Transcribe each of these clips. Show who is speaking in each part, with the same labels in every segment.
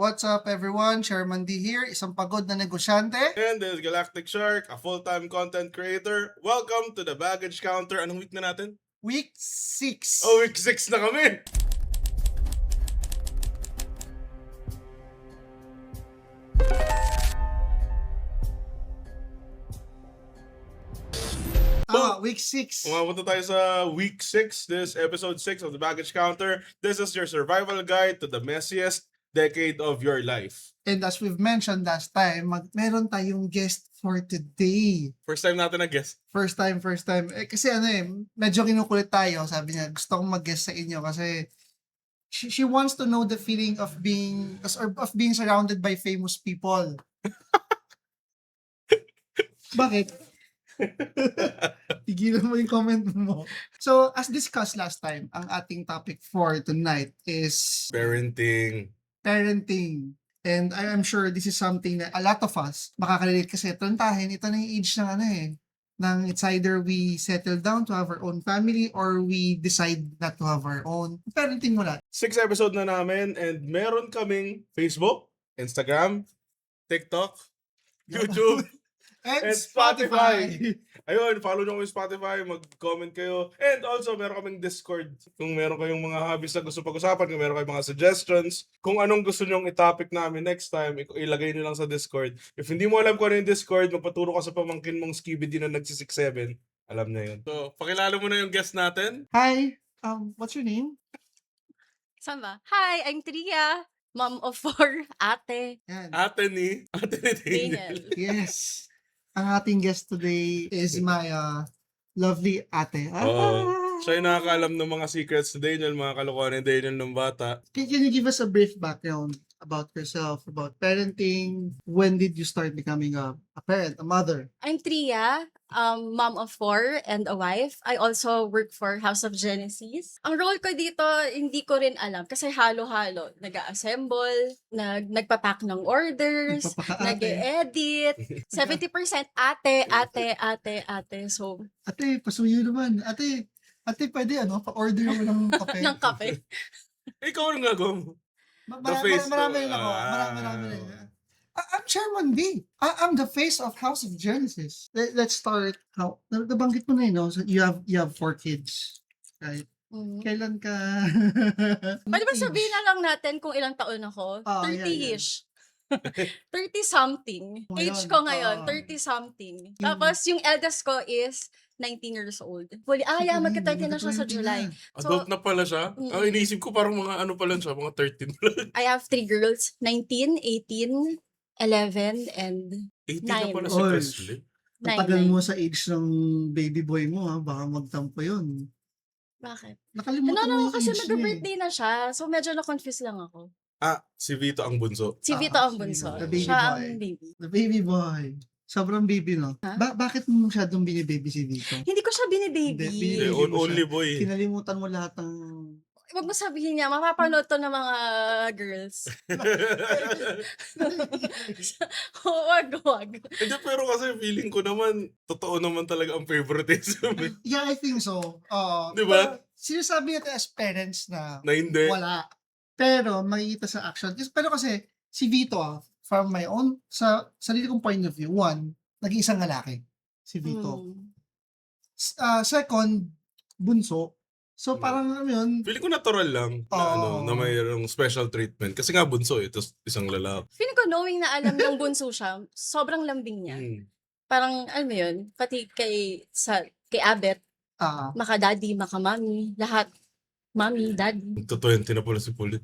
Speaker 1: What's up everyone? Chairman D here, isang pagod na negosyante.
Speaker 2: And this is Galactic Shark, a full-time content creator. Welcome to the Baggage Counter. Anong week na natin?
Speaker 1: Week 6.
Speaker 2: Oh, week 6 na kami!
Speaker 1: Week 6.
Speaker 2: Umapunta tayo sa week 6. This is episode 6 of the Baggage Counter. This is your survival guide to the messiest decade of your life.
Speaker 1: And as we've mentioned last time, meron tayong guest for today.
Speaker 2: First time natin na-guest.
Speaker 1: First time. Kasi medyo kinukulit tayo. Sabi niya, gusto kong mag-guest sa inyo kasi she wants to know the feeling of being surrounded by famous people. Bakit? Tigilan mo yung comment mo. So, as discussed last time, ang ating topic for tonight is
Speaker 2: Parenting.
Speaker 1: And I'm sure this is something that a lot of us makakarelate kasi trantahin, ito na yung age ng ng it's either we settle down to have our own family or we decide not to have our own. Parenting mo na.
Speaker 2: 6 episode na namin and meron kaming Facebook, Instagram, TikTok, YouTube,
Speaker 1: And
Speaker 2: Spotify. Ayun, follow nyo kami sa Spotify, mag-comment kayo. And also, meron kaming Discord. Kung meron kayong mga hobbies na gusto pag-usapan, kung meron kayong mga suggestions, kung anong gusto nyong i-topic namin next time, ilagay nyo lang sa Discord. If hindi mo alam kung ano yung Discord, magpaturo ka sa pamangkin mong Skibidi na nagsi-6'7". Alam na yun. So, pakilala mo na yung guest natin.
Speaker 1: Hi, what's your name?
Speaker 3: Saan ba? Hi, I'm Tria. Mom of 4, ate.
Speaker 1: Yan.
Speaker 2: Ate ni Daniel.
Speaker 3: Daniel.
Speaker 1: Yes. Ang ating guest today is my lovely ate.
Speaker 2: Oo. Siya yung nakakaalam ng mga secrets ni Daniel, mga kalokohan ni Daniel ng bata.
Speaker 1: Can you give us a brief background about yourself, about parenting? When did you start becoming a parent, a mother?
Speaker 3: I'm Tria, mom of 4 and a wife. I also work for House of Genesis. Ang role ko dito, hindi ko rin alam kasi halo-halo. Nag-assemble, nagpapack ng orders,
Speaker 1: Nagpapaka-ate.
Speaker 3: nag-edit. 70% ate. So,
Speaker 1: Ate, pasuyo naman. Ate, pwede pa-order mo ng kape.
Speaker 3: ng kape.
Speaker 2: Ikaw ang gagawa mo. The face
Speaker 1: Marami
Speaker 2: to-
Speaker 1: rin ako.
Speaker 2: Ah.
Speaker 1: Marami rin. I'm Chairman B. I'm the face of House of Genesis. Let's start. Nabanggit mo na yun, no? So you have 4 kids. Right?
Speaker 3: Mhm.
Speaker 1: Kailan ka?
Speaker 3: Pwede ba sabihin na lang natin kung ilang taon ako?
Speaker 1: Ah, yan,
Speaker 3: 30-ish. 30-something.
Speaker 1: Oh,
Speaker 3: Age
Speaker 1: yun.
Speaker 3: ko ngayon,
Speaker 1: Ah.
Speaker 3: 30-something. Tapos yung eldest ko is 19 years old. Magka-30 na siya sa July.
Speaker 2: Adult na pala siya.
Speaker 3: Mm.
Speaker 2: Ang iniisip ko parang mga ano pa lang siya, mga 13 pa lang.
Speaker 3: I have 3 girls, 19, 18, 11, and
Speaker 2: 18 na pala
Speaker 3: Nine.
Speaker 2: si
Speaker 1: Oy.
Speaker 2: Presley.
Speaker 3: Nine,
Speaker 1: Tagal
Speaker 3: nine.
Speaker 1: mo sa age ng baby boy mo, ha? Baka magtampo yun.
Speaker 3: Bakit?
Speaker 1: Nakalimutan mo yung
Speaker 3: Kasi
Speaker 1: age niya.
Speaker 3: mag-birthday na siya. So medyo na-confuse lang ako.
Speaker 2: Si Vito ang bunso.
Speaker 3: Si Vito ang bunso.
Speaker 1: the baby
Speaker 3: Siya
Speaker 1: boy.
Speaker 3: ang baby.
Speaker 1: The baby boy. Sobrang baby, no?
Speaker 3: Ha?
Speaker 1: Bakit mo masyadong binibaby si Vito?
Speaker 3: Hindi ko siya binibaby.
Speaker 1: Hindi,
Speaker 2: Eh,
Speaker 1: mo siya.
Speaker 2: only boy.
Speaker 1: Kinalimutan mo lahat ng...
Speaker 3: Huwag mo sabihin niya, mapapanood to ng mga girls. Huwag.
Speaker 2: Hindi, pero kasi feeling ko naman, totoo naman talaga ang favoritism.
Speaker 1: Yeah, I think so.
Speaker 2: Di ba?
Speaker 1: Pero sinasabi natin as parents na
Speaker 2: Na hindi.
Speaker 1: wala. Pero makikita sa action. Pero kasi si Vito, from my own, sa sarili kong point of view, one, naging isang lalaki. Si Vito. Second, bunso. So parang ano yun,
Speaker 2: Feeling ko natural lang na, na mayroong special treatment. Kasi nga bunso tapos isang lalaki.
Speaker 3: Feeling ko knowing na alam ng bunso siya, sobrang lambing niya.
Speaker 2: Hmm.
Speaker 3: Parang, alam mo yun, pati kay Abet, maka-daddy, maka-mommy, lahat. Mommy, daddy.
Speaker 2: Magto-20 na pala si Pulit.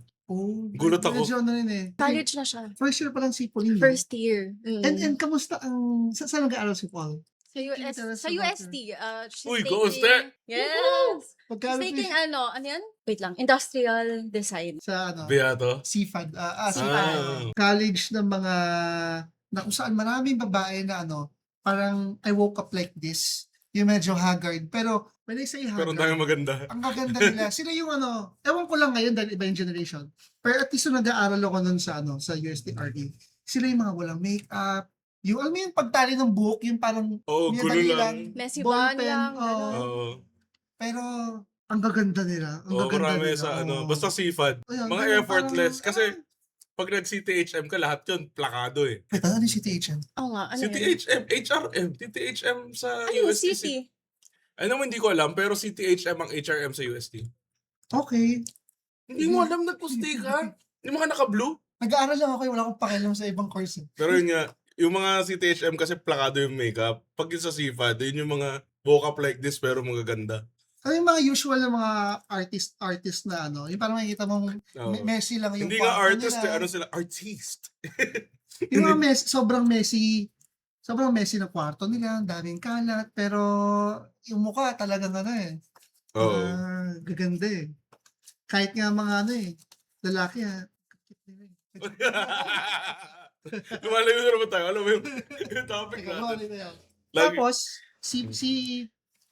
Speaker 2: Gulat ako.
Speaker 1: Medyo ano rin eh.
Speaker 3: College na siya.
Speaker 1: First year pa lang si Pauline.
Speaker 3: First year. Mm.
Speaker 1: And kamusta ang, saan nag-aaral si Paul?
Speaker 3: Sa
Speaker 1: Interesting
Speaker 3: UST. She's
Speaker 2: Uy,
Speaker 3: taking...
Speaker 2: goes there!
Speaker 3: Yes! She's
Speaker 1: Pagkano
Speaker 3: taking ano yan? Wait lang. Industrial design.
Speaker 1: sa
Speaker 2: Beato.
Speaker 1: CFAD.
Speaker 3: CFAD.
Speaker 1: College ng mga, na kung saan maraming babae na parang I woke up like this. Yung medyo haggard. Pero, when I say
Speaker 2: Pero
Speaker 1: haggard,
Speaker 2: ang dami maganda.
Speaker 1: ang gaganda nila. Sila yung ewan ko lang ngayon dahil iba yung generation. Pero at least nung nag-aaral ako nun sa UST-RE, sila yung mga walang makeup. Yung, alam mo yung pagtali ng buhok, yung parang,
Speaker 2: Oo,
Speaker 1: yung
Speaker 2: gulo
Speaker 1: dali
Speaker 2: lang.
Speaker 3: Messy
Speaker 1: ballpen,
Speaker 3: bun lang.
Speaker 1: oo.
Speaker 3: ganun.
Speaker 2: Oo.
Speaker 1: pero, ang gaganda nila. Ang
Speaker 2: Oo,
Speaker 1: gaganda
Speaker 2: marami
Speaker 1: nila.
Speaker 2: sa
Speaker 1: oo.
Speaker 2: basta sifad.
Speaker 1: Ayun,
Speaker 2: Mga
Speaker 1: ganun,
Speaker 2: effortless.
Speaker 1: parang,
Speaker 2: Kasi, pag nag-CTHM ka, lahat yun, plakado eh.
Speaker 1: Wait, ano yung CTHN?
Speaker 3: Oo nga, ano yun?
Speaker 2: CTHM, HRM, TTHM sa
Speaker 3: Ano yung
Speaker 2: UST.
Speaker 3: city?
Speaker 2: Ay naman, hindi ko alam, pero CTHM ang HRM sa UST.
Speaker 1: Okay.
Speaker 2: Hindi mo alam, nagpusti ka. Hindi mo ka naka-blue.
Speaker 1: Nag-aaral lang ako, wala akong pakialam sa ibang course.
Speaker 2: Pero yun nga, yung mga CTHM kasi plakado yung makeup. Pag yung sa CFA, yun yung mga woke up like this pero magaganda.
Speaker 1: Ano yung mga usual na mga artist na ano, yung parang makikita mong
Speaker 2: Oo.
Speaker 1: messy lang yung
Speaker 2: Hindi nga
Speaker 1: kwarto
Speaker 2: artist,
Speaker 1: nila.
Speaker 2: ano sila, artist.
Speaker 1: Yung mga sobrang messy na kwarto nila, ang daming kalat, pero yung mukha talagang ano eh,
Speaker 2: Oo.
Speaker 1: gaganda eh. Kahit nga mga ano eh, lalaki
Speaker 2: Lumalayo na naman tayo. Alam mo yung topic natin. Lagi.
Speaker 1: Tapos, si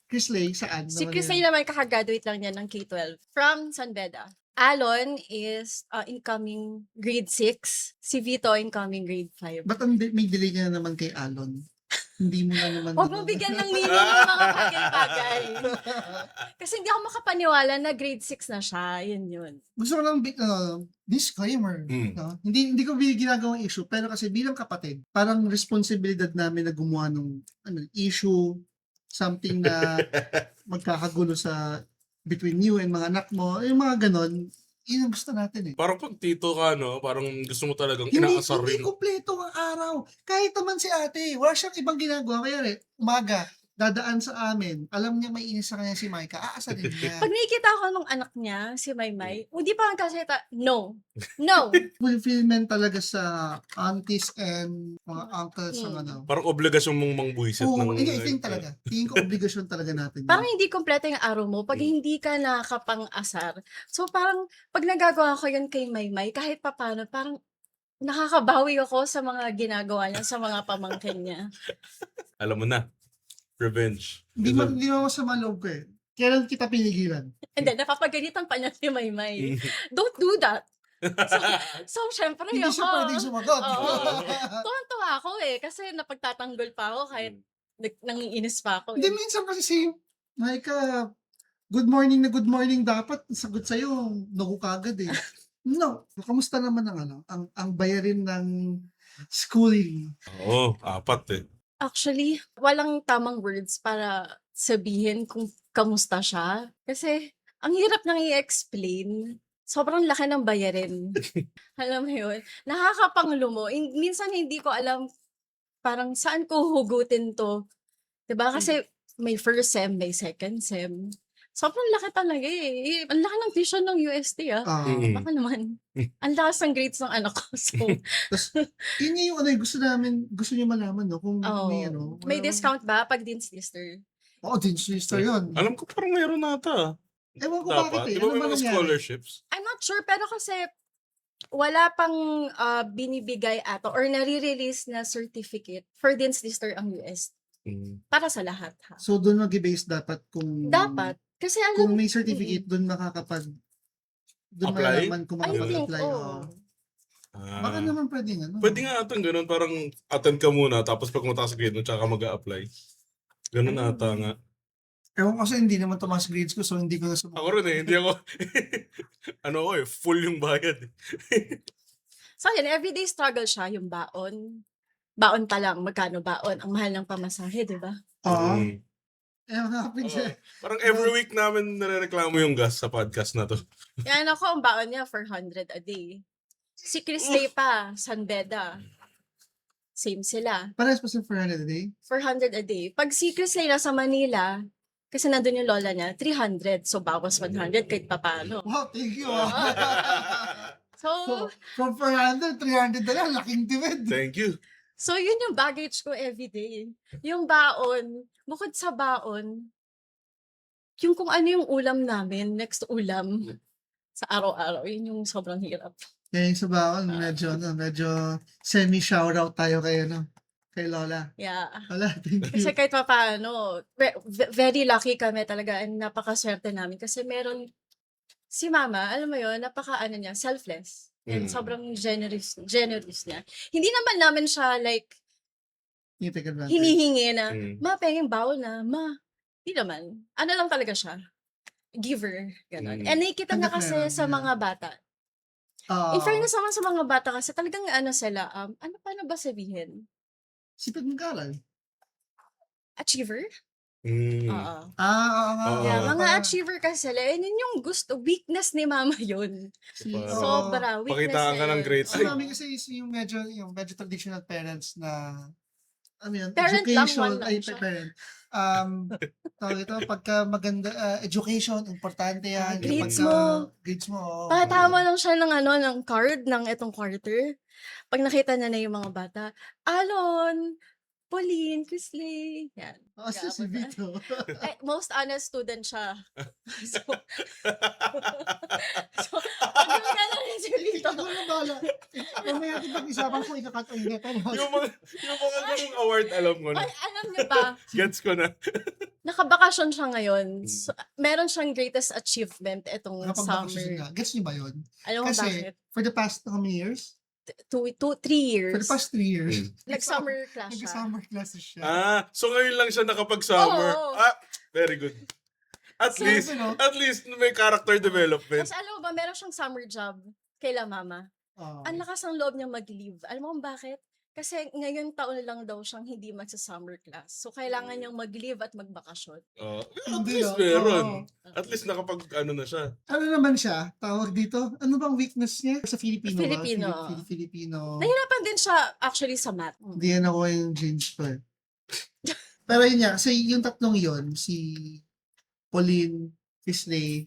Speaker 1: Chris Lay, saan?
Speaker 3: Si
Speaker 1: naman
Speaker 3: Chris
Speaker 1: yan?
Speaker 3: Lay naman kakagraduate lang niya ng K-12 from San Beda. Alon is incoming grade 6. Si Vito incoming grade 5.
Speaker 1: Ba't may delay ka na naman kay Alon? Hindi mo na naman.
Speaker 3: Huwag mo bigyan ng meaning yung mga bagay-bagay. Kasi hindi ako makapaniwala na grade 6 na siya. Yun.
Speaker 1: Gusto ko lang disclaimer. No? Hindi ko ginagawang issue, pero kasi bilang kapatid, parang responsibilidad namin na gumawa ng issue, something na magkakagulo sa between you and mga anak mo, yung mga ganon, yun ang gusto natin eh.
Speaker 2: Parang pag tito ka, no? Parang gusto mo talagang
Speaker 1: Hindi
Speaker 2: inaasar rin.
Speaker 1: kumpleto ang araw. Kahit naman si ate, wala siyang ibang ginagawa. Kaya umaga, dadaan sa amin. Alam niya may inis sa kanya si Micah, aasarin niya.
Speaker 3: Pag nakikita ko nung anak niya, si Maymay, hindi pa nagkasalita, no.
Speaker 1: Fulfillment talaga sa aunties and mga uncles sa ano.
Speaker 2: Parang obligasyon mong mangbuisit
Speaker 1: Oo,
Speaker 2: ng...
Speaker 1: hindi, I think talaga. Tingin ko obligasyon talaga natin. yun.
Speaker 3: Parang hindi kompleto yung araw mo pag hindi ka nakakapang-asar. So parang pag nagagawa ko yun kay Maymay, kahit papano, parang nakakabawi ako sa mga ginagawa niya, sa mga pamangkin niya.
Speaker 2: Alam mo na. Revenge.
Speaker 1: Hindi mo masama loob ko eh. Kailan kita pinigilan?
Speaker 3: And then, napapagalitan pa niya si Maymay. Don't do that. So syempre
Speaker 1: Hindi
Speaker 3: ako.
Speaker 1: siya pwedeng sumagot.
Speaker 3: Oo. Tuwan-tuwa ako eh, kasi napagtatanggol pa ako kahit nangiinis pa ako.
Speaker 1: Hindi, minsan kasi si Micah, good morning na good morning dapat sagot sa'yo, naku kagad eh. No, kamusta naman ang bayarin ng schooling?
Speaker 2: Oo, 4 eh.
Speaker 3: Actually, walang tamang words para sabihin kung kamusta siya. Kasi, ang hirap nang i-explain. Sobrang laki ng bayarin. Alam mo yun? Nakakapanglumo. Minsan hindi ko alam parang saan ko hugutin to. 'Di ba? Kasi may first sem, may second sem. Sobrang laki talaga eh. Ang laki ng tuition ng UST Baka naman. Ang lakas ng grades ng anak ko. So,
Speaker 1: Yun yung gusto niyo malaman, no? Kung may
Speaker 3: may discount ba pag Dean's Lister?
Speaker 1: Oo, din sister yun.
Speaker 2: Alam ko parang mayroon nata.
Speaker 1: Ewan ko bakit
Speaker 2: Dapat.
Speaker 1: eh.
Speaker 2: Di ba
Speaker 1: Ano
Speaker 2: may
Speaker 1: ba
Speaker 2: mga
Speaker 1: nangyari?
Speaker 2: scholarships?
Speaker 3: I'm not sure, pero kasi wala pang binibigay ato or nare-release na certificate for Dean's Lister ang US. Para sa lahat, ha?
Speaker 1: So, doon mag-base dapat kung...
Speaker 3: Dapat. Kasi
Speaker 1: Kung
Speaker 3: alam,
Speaker 1: may certificate, doon doon
Speaker 2: Apply?
Speaker 1: malalaman kung
Speaker 3: I think,
Speaker 1: makapag-apply. Baka naman pwedeng
Speaker 2: Pwede nga atang ganun, parang attend ka muna, tapos pag mataas grade mo, tsaka mag-a-apply. Ganun ata nga.
Speaker 1: Ewan ko kasi hindi naman tumaas grades ko, so hindi ko na
Speaker 2: Ako rin eh, hindi ako, full yung bayad.
Speaker 3: So, yan, everyday struggle siya, yung baon. Baon pa lang, magkano baon? Ang mahal ng pamasahe, di ba?
Speaker 1: Oo.
Speaker 2: Mm.
Speaker 1: Ewan nga,
Speaker 2: Oo. Parang every week namin nare-reklamo yung gas sa podcast na to.
Speaker 3: Yan ako, ang baon niya, 400 a day. Si Chris Lay pa, San Beda. Same sila.
Speaker 1: Parehas pa sa 400 a day?
Speaker 3: 400 a day. Pag si Chris Lay nasa Manila, kasi nandun yung lola niya, 300. So, bawas 100 kahit papano.
Speaker 1: Wow, thank you.
Speaker 3: So,
Speaker 1: From 400, 300 na lang, laking tipid.
Speaker 2: Thank you.
Speaker 3: so yun yung baggage ko everyday. Yung baon, bukod sa baon, yung kung ano yung ulam namin, next ulam, sa araw-araw, yun yung sobrang hirap.
Speaker 1: Kaya yung sa baon, medyo semi-shoutout tayo kay Lola.
Speaker 3: Yeah.
Speaker 1: Lola, thank you.
Speaker 3: Kasi kahit pa paano, very lucky kami talaga and napakaswerte namin kasi meron si mama, alam mo yun, niya, selfless. And sobrang generous niya. Hindi naman namin siya like
Speaker 1: You take advantage.
Speaker 3: hinihingi na,
Speaker 2: Mm.
Speaker 3: ma, pengeng bawal na, ma. Hindi naman. Ano lang talaga siya. Giver. Ganon. And nakikita na
Speaker 1: Hanggat
Speaker 3: kasi
Speaker 1: meron,
Speaker 3: sa
Speaker 1: yeah.
Speaker 3: mga bata. In fairness naman sa mga bata kasi talagang ano sila, paano ba sabihin?
Speaker 1: Sipag mag-aral.
Speaker 3: Achiever?
Speaker 2: Mm.
Speaker 3: Oo.
Speaker 1: Oo nga.
Speaker 2: Oo.
Speaker 3: Yeah,
Speaker 2: Oo,
Speaker 3: mga
Speaker 1: parang
Speaker 3: achiever kasi sila, yun yung gusto, weakness ni mama yun.
Speaker 2: Parang
Speaker 3: Sobra, weakness
Speaker 2: pakitaan
Speaker 3: niya
Speaker 2: ka ng
Speaker 3: yun.
Speaker 2: grades.
Speaker 1: Si
Speaker 2: Ay,
Speaker 1: mami kasi is yung medyo traditional parents na ano yan,
Speaker 3: Parent lang,
Speaker 1: education,
Speaker 3: one lang
Speaker 1: ay
Speaker 3: siya.
Speaker 1: parent. Tawag ito, pagka maganda, education, importante yan.
Speaker 3: Grades
Speaker 1: Pagka
Speaker 3: mo.
Speaker 1: grades mo, oo.
Speaker 3: Patama lang siya ng card ng itong quarter. Pag nakita niya na yung mga bata, Alon, Pauline, Chrisley. Yan.
Speaker 1: Kasi si
Speaker 3: Gabon.
Speaker 1: Vito.
Speaker 3: Most honest student siya. So, so pag yung gano'n si Vito,
Speaker 1: Ikaw na bala. Mamaya natin pag-isapan ko, ikakat o hindi.
Speaker 2: yung mga ganung award, alam ko na.
Speaker 3: ay, alam niyo ba,
Speaker 2: Gets ko na.
Speaker 3: nakabakasyon siya ngayon. So, meron siyang greatest achievement itong
Speaker 1: Nakapag-vacation
Speaker 3: summer.
Speaker 1: nga. Gets niyo ba yun?
Speaker 3: Alam mo
Speaker 1: Kasi,
Speaker 3: bakit?
Speaker 1: for the past how many years?
Speaker 3: 3 years.
Speaker 1: For the past 3 years.
Speaker 3: Nag-summer class siya.
Speaker 1: Nag-summer classes siya.
Speaker 2: So ngayon lang siya nakapag-summer.
Speaker 3: Oo.
Speaker 2: Very good. At
Speaker 1: So,
Speaker 2: least,
Speaker 1: ano?
Speaker 2: at least may character development.
Speaker 3: Tapos alam mo ba, meron siyang summer job kaila mama.
Speaker 1: Oh.
Speaker 3: Ang lakas ng loob niya mag-leave. Alam mo kung bakit? Kasi ngayon taon lang daw siyang hindi magsa-summer class. So, kailangan niyang mag-leave at magbakasyon.
Speaker 2: At
Speaker 1: Hindi,
Speaker 2: least
Speaker 1: oh.
Speaker 2: meron.
Speaker 1: Oo.
Speaker 2: At least nakapag-ano na siya.
Speaker 1: Ano naman siya? Tawag dito? Ano bang weakness niya? Sa Filipino ba?
Speaker 3: Filipino.
Speaker 1: Filipino.
Speaker 3: Nahirapan din siya actually sa math.
Speaker 1: Hindi yan ako yung James ko eh. Pero yun nga, kasi yung tatlong yon si Pauline, Kisley,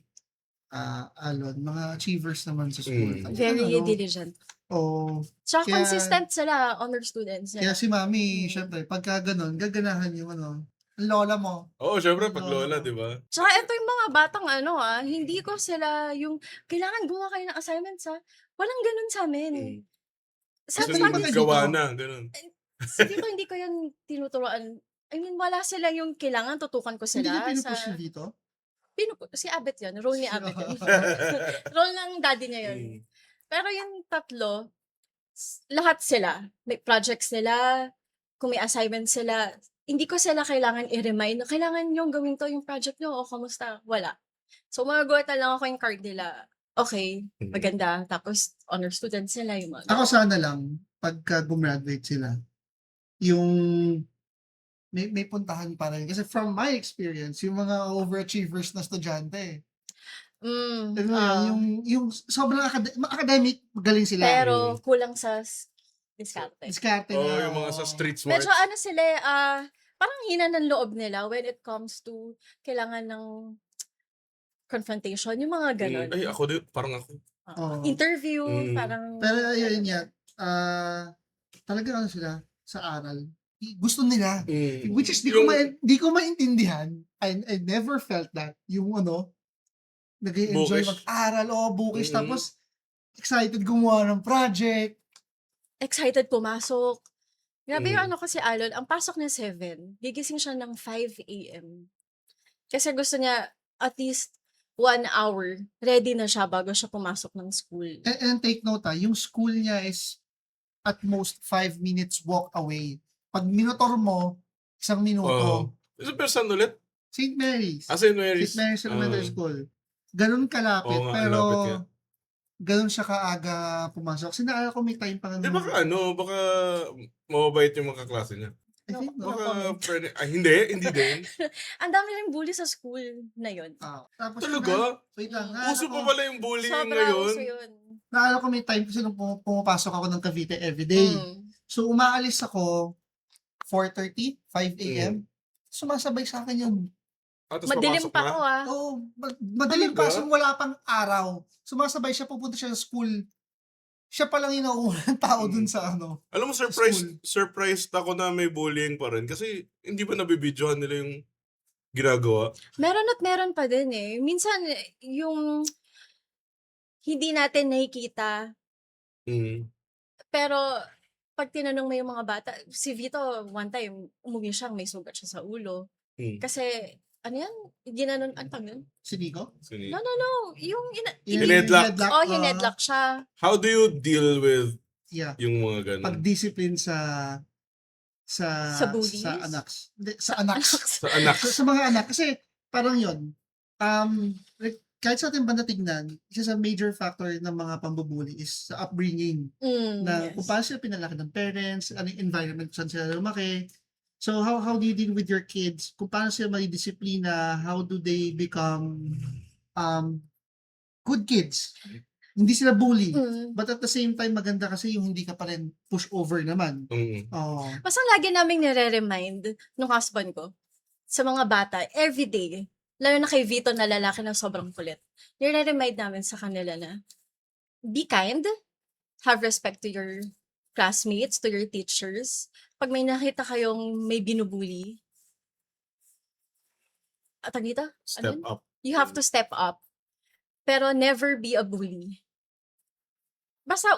Speaker 1: Alon, mga achievers naman sa school.
Speaker 2: Mm.
Speaker 3: Very
Speaker 1: Ano,
Speaker 3: diligent.
Speaker 1: Oh,
Speaker 3: Tsaka
Speaker 1: Kaya-
Speaker 3: consistent sila, honor students.
Speaker 1: kaya si Mami,
Speaker 3: Mm.
Speaker 1: syempre, pagka ganun, gaganahan yung ang lola mo.
Speaker 2: Oo, syempre pag lola, di ba?
Speaker 3: Tsaka ito yung mga batang hindi ko sila yung, kailangan gumawa kayo ng assignments Walang ganun sa amin.
Speaker 2: Mm.
Speaker 3: Sa
Speaker 2: Kasi
Speaker 1: Saan ba kayo
Speaker 2: gawa
Speaker 1: dito?
Speaker 2: na, ganun.
Speaker 3: dito hindi ko yan tinuturoan. I mean, wala sila yung kailangan, tutukan ko
Speaker 1: Hindi
Speaker 3: sila.
Speaker 1: ka pinupush yun dito?
Speaker 3: Si Abet yun, role ni Abet yun. Role ng daddy niya yun.
Speaker 2: Mm.
Speaker 3: Pero yung tatlo, lahat sila. May projects nila, kung may assignments sila, hindi ko sila kailangan i-remind na kailangan yung gawin to, yung project nyo, o kamusta? Wala. So, magagulat na lang ako yung card nila. Okay,
Speaker 2: Mm.
Speaker 3: maganda. Tapos, honor students sila, yung mga
Speaker 1: Ako sana lang, pagka gumraduate sila, yung may puntahan pa rin. Kasi from my experience, yung mga overachievers na estudyante, ano yung sobrang academic, magaling sila.
Speaker 3: pero kulang sa diskarte.
Speaker 1: Diskarte
Speaker 2: Oo,
Speaker 1: na.
Speaker 2: yung mga sa
Speaker 1: oo.
Speaker 2: street smarts.
Speaker 3: Medyo sila, parang hina ng loob nila when it comes to kailangan ng confrontation, yung mga ganon.
Speaker 2: Ay, ako din, parang ako.
Speaker 1: Oo.
Speaker 3: Interview,
Speaker 2: Mm.
Speaker 3: parang...
Speaker 1: Pero ayun nga, talaga ano sila, sa aral. Gusto nila. Which is, di ko maintindihan. I never felt that. Yung nag-enjoy
Speaker 2: Bookish.
Speaker 1: mag-aral, bookish.
Speaker 2: Mm.
Speaker 1: Tapos, excited gumawa ng project.
Speaker 3: excited pumasok. Grabe yung
Speaker 2: Mm.
Speaker 3: kasi Alon, ang pasok niya 7, gigising siya ng 5 a.m. Kasi gusto niya at least 1 hour, ready na siya bago siya pumasok ng school.
Speaker 1: And take note yung school niya is at most 5 minutes walk away. Pag minutor mo, 1 minuto.
Speaker 2: Isa person ulit?
Speaker 1: St. Mary's.
Speaker 2: St. Mary's.
Speaker 1: St. Mary's Elementary School. Ganun kalapit,
Speaker 2: Oo nga,
Speaker 1: pero
Speaker 2: lapit nga.
Speaker 1: ganun siya kaaga pumasok. Kasi naalala ko may time pa nga.
Speaker 2: Di baka baka mababait yung mga kaklase niya.
Speaker 1: I think, no?
Speaker 2: Baka, hindi din.
Speaker 3: Ang dami rin bully sa school na yun.
Speaker 1: Tapos
Speaker 2: Talaga?
Speaker 1: wait lang.
Speaker 2: Uso pa pala yung bullying
Speaker 3: Sobra
Speaker 2: ngayon.
Speaker 3: uso yun.
Speaker 1: Naalala ko may time kasi nung pumapasok ako ng Cavite everyday. So umaalis ako 4:30, 5 a.m. Sumasabay sa akin yun.
Speaker 2: Tapos
Speaker 3: Madilim
Speaker 2: papasok
Speaker 3: pa
Speaker 2: na?
Speaker 3: ako
Speaker 1: Oo, madaling
Speaker 2: Talaga?
Speaker 1: pasok, wala pang araw. Sumasabay siya, pupunta siya sa school. Siya pa lang yung nauunang tao dun sa
Speaker 2: Alam mo, surprised ako na may bullying pa rin. Kasi hindi ba nabibidyohan nila yung ginagawa?
Speaker 3: Meron at meron pa din eh. Minsan, yung hindi natin nakikita, pero pag tinanong mo yung mga bata, si Vito, one time, umuwi siya, may sugat siya sa ulo. Kasi, ginanon, ano tawag yun?
Speaker 1: Si Nico?
Speaker 3: No, yung
Speaker 2: Hinedlock.
Speaker 3: hinedlock siya.
Speaker 2: How do you deal with
Speaker 1: Yeah.
Speaker 2: yung mga ganun?
Speaker 1: Pag-discipline sa
Speaker 3: bullies?
Speaker 1: sa anak. Hindi, sa anak.
Speaker 2: Sa anak.
Speaker 1: Sa mga anak. Kasi parang yun. kahit sa ating banda tignan, isa sa major factor ng mga pambubuli is sa upbringing. Na kung
Speaker 3: Yes.
Speaker 1: paano sila pinalaki ng parents, ano yung environment kung saan sila lumaki. So how do you deal with your kids? Kung paano sila madidisiplina, how do they become good kids? Hindi sila bully. But at the same time, maganda kasi yung hindi ka pa rin push over naman. Oh.
Speaker 3: Basta lagi naming nire-remind nung husband ko sa mga bata, everyday, lalo na kay Vito na lalaki na sobrang kulit, nire-remind namin sa kanila na be kind, have respect to your classmates, to your teachers. Pag may nakita kayong may binubuli, dito?
Speaker 2: Step
Speaker 3: Ano yun?
Speaker 2: up.
Speaker 3: You have to step up. Pero never be a bully. Basta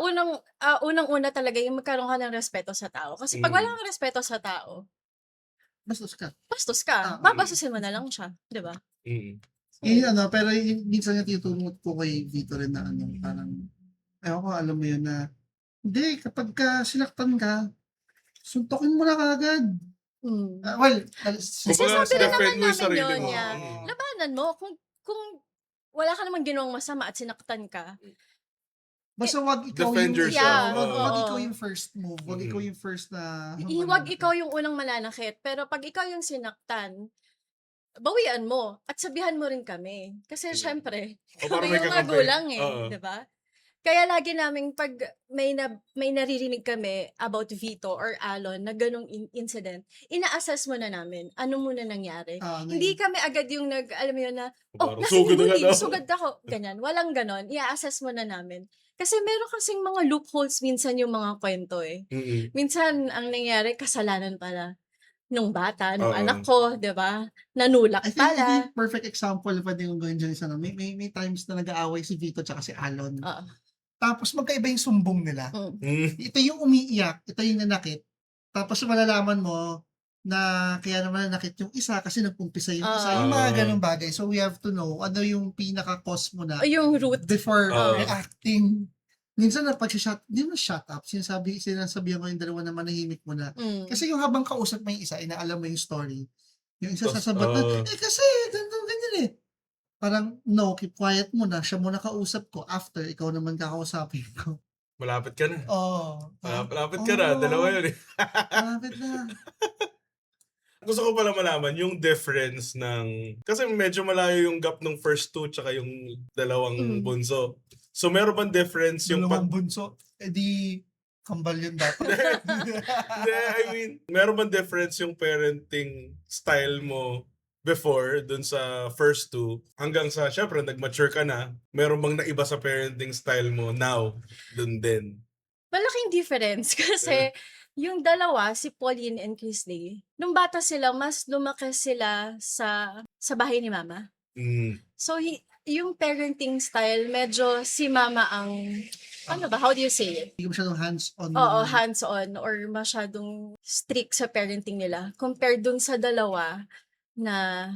Speaker 3: unang-una talaga yung magkaroon ka ng respeto sa tao. Kasi pag wala kang respeto sa tao,
Speaker 1: Bastos ka.
Speaker 3: bastos ka.
Speaker 1: Ah,
Speaker 3: Babastusin mo na lang siya. Di ba?
Speaker 1: Pero minsan yung tinutumot ko kay Vito rin na parang, ko, alam mo yun na, hindi, kapag sinaktan ka, suntokin mo na kagad. Well,
Speaker 2: Kumbaga,
Speaker 3: Sinasabi rin
Speaker 2: defend
Speaker 3: naman
Speaker 2: mo yung
Speaker 3: namin
Speaker 2: sarili
Speaker 3: yun.
Speaker 2: mo.
Speaker 3: Yeah. Labanan mo. Kung wala ka namang ginawang masama at sinaktan ka,
Speaker 1: basta wag ikaw
Speaker 2: Defend
Speaker 1: yung,
Speaker 2: yourself.
Speaker 1: wag
Speaker 3: Oo.
Speaker 1: ikaw yung first move. Wag ikaw yung first na,
Speaker 3: Huwag ikaw yung unang mananakit. Pero pag ikaw yung sinaktan, bawian mo at sabihan mo rin kami. Kasi syempre,
Speaker 2: O, para
Speaker 3: kami
Speaker 2: may
Speaker 3: yung
Speaker 2: kakampi.
Speaker 3: magulang
Speaker 2: Oo.
Speaker 3: di ba? Kaya lagi namin pag may naririnig kami about Vito or Alon na ganong incident, ina-assess muna namin ano muna nangyari. Hindi kami agad yung alam mo yun na,
Speaker 2: Parang
Speaker 3: lasing
Speaker 2: sugod
Speaker 3: bully,
Speaker 2: agad ako."
Speaker 3: sugad ako. Ganyan. Walang ganon. I-assess muna namin. Kasi meron kasing mga loopholes minsan yung mga kwento eh. Minsan, ang nangyari, kasalanan pala nung bata, nung
Speaker 2: Oo.
Speaker 3: anak ko, di ba? Nanulak
Speaker 1: I
Speaker 3: pala.
Speaker 1: think perfect example pwede kong gawin dyan is may times na nag-aaway si Vito tsaka si Alon.
Speaker 3: Oo.
Speaker 1: Tapos magkaiba yung sumbong nila.
Speaker 3: Mm.
Speaker 1: Ito yung umiiyak, ito yung nanakit. Tapos malalaman mo na kaya naman nanakit yung isa kasi nag-umpisa yung isa. Yung mga ganong bagay. So we have to know ano yung pinaka-cause mo na
Speaker 3: Yung root.
Speaker 1: before
Speaker 2: Oo.
Speaker 1: reacting. Minsan na pag-shut, hindi mo shut up. Sinasabihan ko yung dalawa na manahimik mo na. Kasi yung habang kausap mo yung isa, inaalam mo yung story. Yung isa sasabat na, kasi, ganyan eh. Parang, no, keep quiet mo na. Siya muna kausap ko. After, ikaw naman kakausapin ko.
Speaker 2: Malapit ka na.
Speaker 1: Oo.
Speaker 2: Malapit ka na. Dalawa yun eh.
Speaker 1: Malapit na.
Speaker 2: Gusto ko pala malaman yung difference ng... Kasi medyo malayo yung gap ng first two tsaka yung dalawang bunso. So meron bang difference yung
Speaker 1: Dalawang bunso. Di, kambal yun dapat.
Speaker 2: Hindi, I mean, meron bang difference yung parenting style mo before dun sa first two hanggang sa, syempre, nag-mature ka na, meron bang naiba sa parenting style mo now dun din?
Speaker 3: Malaking difference kasi yung dalawa, si Pauline and Chrisley, nung bata sila, mas lumaki sila sa bahay ni mama. So, yung parenting style, medyo si mama ang, how do you say it?
Speaker 1: Hindi ko masyadong hands-on.
Speaker 3: Oo, hands-on or masyadong strict sa parenting nila compared dun sa dalawa na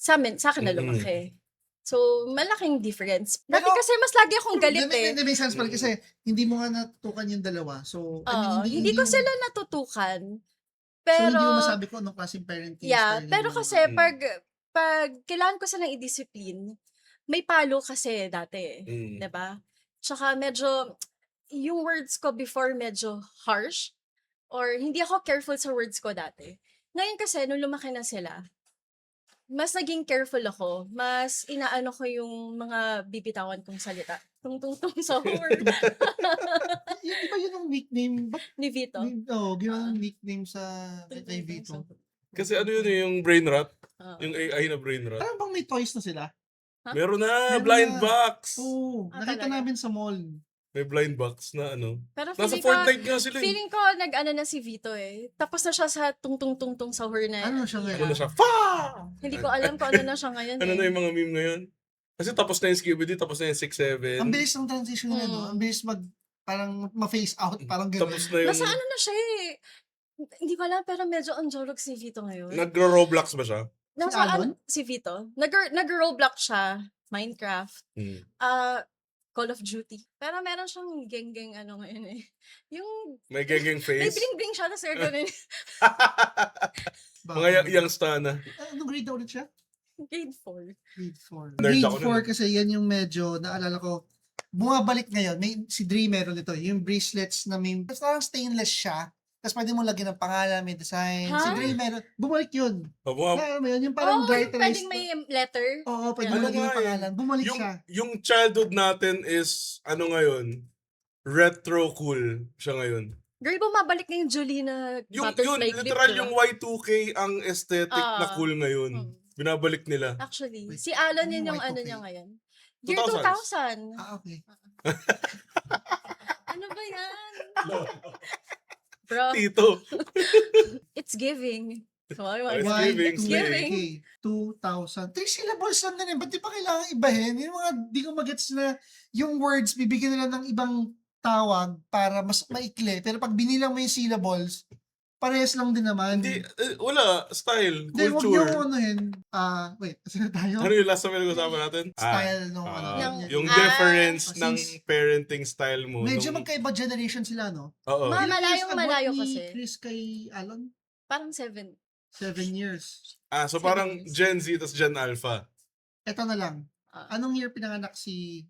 Speaker 3: sa akin na lumaki. So, malaking difference. Dati
Speaker 1: Pero-
Speaker 3: kasi mas lagi akong galit eh.
Speaker 1: May sense pa rin kasi hindi mo nga natutukan yung dalawa. So, I mean,
Speaker 3: Hindi ko sila natutukan.
Speaker 1: So, hindi
Speaker 3: Pero,
Speaker 1: mo masabi ko anong klaseng parenting
Speaker 3: yeah,
Speaker 1: style.
Speaker 3: pero
Speaker 1: yung-
Speaker 3: kasi pag kailangan ko silang i-discipline, may palo kasi dati, 'di ba? Tsaka medyo yung words ko before medyo harsh or hindi ako careful sa words ko dati. Ngayon kasi nung lumaki na sila, mas naging careful ako. Mas inaano ko yung mga bibitawan kong salita. Tung-tung-tung sa word
Speaker 1: Yung iba yun ang nickname. Ba't
Speaker 3: ni Vito.
Speaker 1: ginawa ng nickname sa kay Vito?
Speaker 2: Kasi ano yun yung brain rot?
Speaker 3: Oo.
Speaker 2: Yung AI na brain rot?
Speaker 1: Alam bang may toys na sila?
Speaker 2: Meron na!
Speaker 1: Meron
Speaker 2: Blind
Speaker 1: na.
Speaker 2: box!
Speaker 1: Oo. Nakita
Speaker 3: talaga?
Speaker 1: namin sa mall.
Speaker 2: May blind box na ano.
Speaker 3: Pero
Speaker 2: Nasa
Speaker 3: feeling ko,
Speaker 2: Fortnite nga sila eh.
Speaker 3: feeling ko nag-ano na si Vito eh. Tapos na siya sa tung-tung-tung-tung sa word na.
Speaker 1: Ano siya ngayon?
Speaker 2: Ano na siya? Fa!
Speaker 3: Hindi ko alam kung ano na siya ngayon
Speaker 2: Ano
Speaker 3: eh.
Speaker 2: na yung mga meme ngayon? Kasi tapos na yung Scooby-Doo, tapos na yung 6-7.
Speaker 1: Ang bilis ng transition na, no? Ang bilis parang ma-face out, parang gano'n.
Speaker 2: Tapos na yung...
Speaker 3: Nasa ano na siya eh. Hindi ko alam pero medyo anjolog si Vito ngayon.
Speaker 2: Nagro-Roblox ba siya?
Speaker 3: Nasa
Speaker 1: Alon?
Speaker 3: si Vito. Nag-roblox siya. Minecraft. Call of Duty. Pero meron siyang geng-geng ano ngayon eh. Yung
Speaker 2: May gageng
Speaker 3: may
Speaker 2: face.
Speaker 3: bling-bling siya tapos ganun.
Speaker 2: Mga youngsta na.
Speaker 1: Anong grade na ulit siya?
Speaker 3: Grade 4.
Speaker 1: Grade 4.
Speaker 2: Nerd
Speaker 1: Grade
Speaker 2: ako nun
Speaker 1: 4
Speaker 2: eh.
Speaker 1: kasi yan yung medyo, naalala ko, bumabalik ngayon. Si Dre meron ito. Yung bracelets na may, parang stainless siya. Tapos pwede mo lagyan ng pangalan, may design. Si
Speaker 3: Ha?
Speaker 1: Dre meron, bumalik yun.
Speaker 2: Mga,
Speaker 1: Alam mo yun, yung parang
Speaker 3: Yung
Speaker 1: garterized.
Speaker 3: pwedeng may letter.
Speaker 1: Oo, pwede mo
Speaker 2: Ano
Speaker 1: lagyan
Speaker 2: nga
Speaker 1: ng
Speaker 2: eh,
Speaker 1: pangalan. Bumalik
Speaker 2: yung,
Speaker 1: siya.
Speaker 2: yung childhood natin is, ano ngayon, retro cool siya ngayon.
Speaker 3: Girl, bumabalik na yung Julie na
Speaker 2: Yun,
Speaker 3: butterfly clip,
Speaker 2: literal
Speaker 3: diba?
Speaker 2: yung Y2K ang aesthetic na
Speaker 3: Ah,
Speaker 2: cool ngayon.
Speaker 3: hmm.
Speaker 2: Binabalik nila.
Speaker 3: Actually,
Speaker 1: Wait,
Speaker 3: si Alan
Speaker 1: ano
Speaker 3: yun
Speaker 1: yung
Speaker 3: yung ano
Speaker 1: Y2K?
Speaker 3: niya ngayon. Year
Speaker 2: 2000s.
Speaker 3: 2000.
Speaker 1: Okay.
Speaker 3: Ano ba yan? Bro,
Speaker 2: Tito.
Speaker 3: it's giving. Oh,
Speaker 2: It's
Speaker 1: Why?
Speaker 2: giving,
Speaker 3: It's giving.
Speaker 1: 2,000. 3 syllables lang din eh. Ba't di pa kailangan ibahin? Yung mga di ko magets na yung words, bibigyan nila ng ibang tawag para mas maikli. Pero pag binilang mo yung syllables, parehas lang din naman.
Speaker 2: Hindi, wala. Style.
Speaker 1: Hindi, wag niyo
Speaker 2: Culture.
Speaker 1: anuhin. Wait, kasi tayo?
Speaker 2: Ano yung last na pinag-usapan natin?
Speaker 1: Style nung ano.
Speaker 2: Yung
Speaker 1: yun.
Speaker 2: difference
Speaker 1: Ah,
Speaker 2: ng
Speaker 1: since-
Speaker 2: parenting style mo.
Speaker 1: Medyo
Speaker 2: nung-
Speaker 1: magkaiba generation sila, no?
Speaker 2: Oo.
Speaker 3: Ma-
Speaker 1: Ilang years
Speaker 3: Malayong-malayo
Speaker 1: abot ni
Speaker 3: kasi.
Speaker 1: Chris kay Alan?
Speaker 3: Parang 7.
Speaker 1: 7 years.
Speaker 2: So
Speaker 3: 7
Speaker 2: parang
Speaker 3: years.
Speaker 2: Gen Z tas Gen Alpha.
Speaker 1: Eto na lang.
Speaker 3: Ah.
Speaker 1: Anong year pinanganak si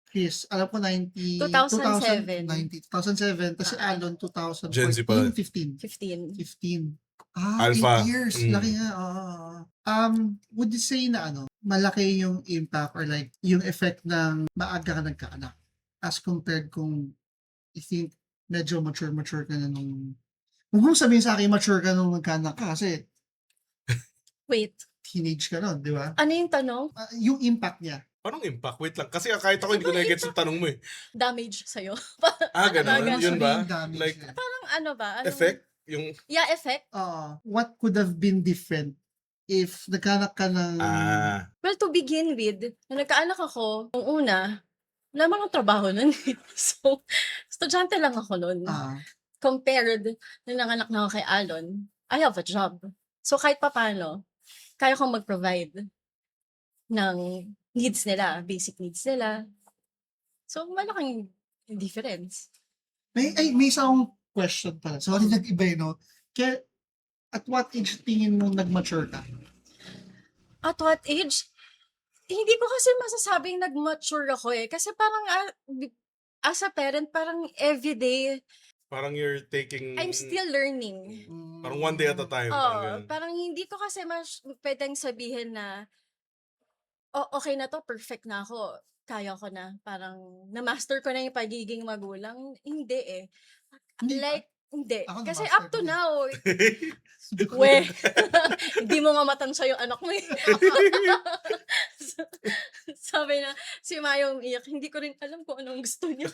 Speaker 1: Chris? Alam ko
Speaker 3: 2007.
Speaker 1: 2007. Tapos si
Speaker 3: Ah.
Speaker 1: Alon 2014.
Speaker 2: Gen Z pa.
Speaker 1: 15.
Speaker 3: 15.
Speaker 1: 15.
Speaker 2: Alpha.
Speaker 1: 8 years.
Speaker 2: Mm.
Speaker 1: Laki nga. Would you say na malaki yung impact or like yung effect ng maaga ka nagkaanak as compared kung you think medyo mature ka na nung huwag mong sabihin sa akin mature ka nung nagkaanak ka kasi
Speaker 3: Wait,
Speaker 1: teenage ka nun, di ba?
Speaker 3: ano yung tanong?
Speaker 1: Yung impact niya.
Speaker 2: Anong impact? Wait lang. Kasi kahit ako hindi ko
Speaker 3: Ano ba
Speaker 2: na-gets yung tanong mo eh.
Speaker 3: Damage sa'yo.
Speaker 2: Ganun.
Speaker 3: Ganun.
Speaker 2: Yun ba?
Speaker 1: Sabihin damage
Speaker 2: Like,
Speaker 1: niya.
Speaker 3: Parang ano ba? Anong,
Speaker 2: effect? Yung,
Speaker 3: Yeah, effect.
Speaker 1: What could have been different if nagkaanak ka ng
Speaker 3: Well, to begin with, nung nagkaanak ako, nung una, wala man akong trabaho nun. So, estudyante lang ako nun. Compared nung nanganak na ako kay Alon, I have a job. So, kahit papano, kaya kong mag-provide ng needs nila, basic needs nila. So, malaking difference.
Speaker 1: may isa akong question pala. Sorry, nag-iba eh, no? Kaya, at what age tingin mo nag-mature ka?
Speaker 3: At what age? Hindi ko kasi masasabing nag-mature ako eh. Kasi parang as a parent, parang everyday,
Speaker 2: parang you're taking,
Speaker 3: I'm still learning.
Speaker 2: parang one day at a time. Parang
Speaker 3: Oo,
Speaker 2: ganun.
Speaker 3: parang hindi ko kasi pwedeng sabihin na, okay na to, perfect na ako. Kaya ko na. Parang, na-master ko na yung pagiging magulang. Hindi eh.
Speaker 1: Hindi pa.
Speaker 3: Like, hindi.
Speaker 1: Ako
Speaker 3: Kasi
Speaker 1: na-master
Speaker 3: up to
Speaker 1: ko na.
Speaker 3: now, we, hindi mo nga matansya yung anak mo eh. Sabi na, si Mayo umiyak, hindi ko rin alam kung anong gusto niya.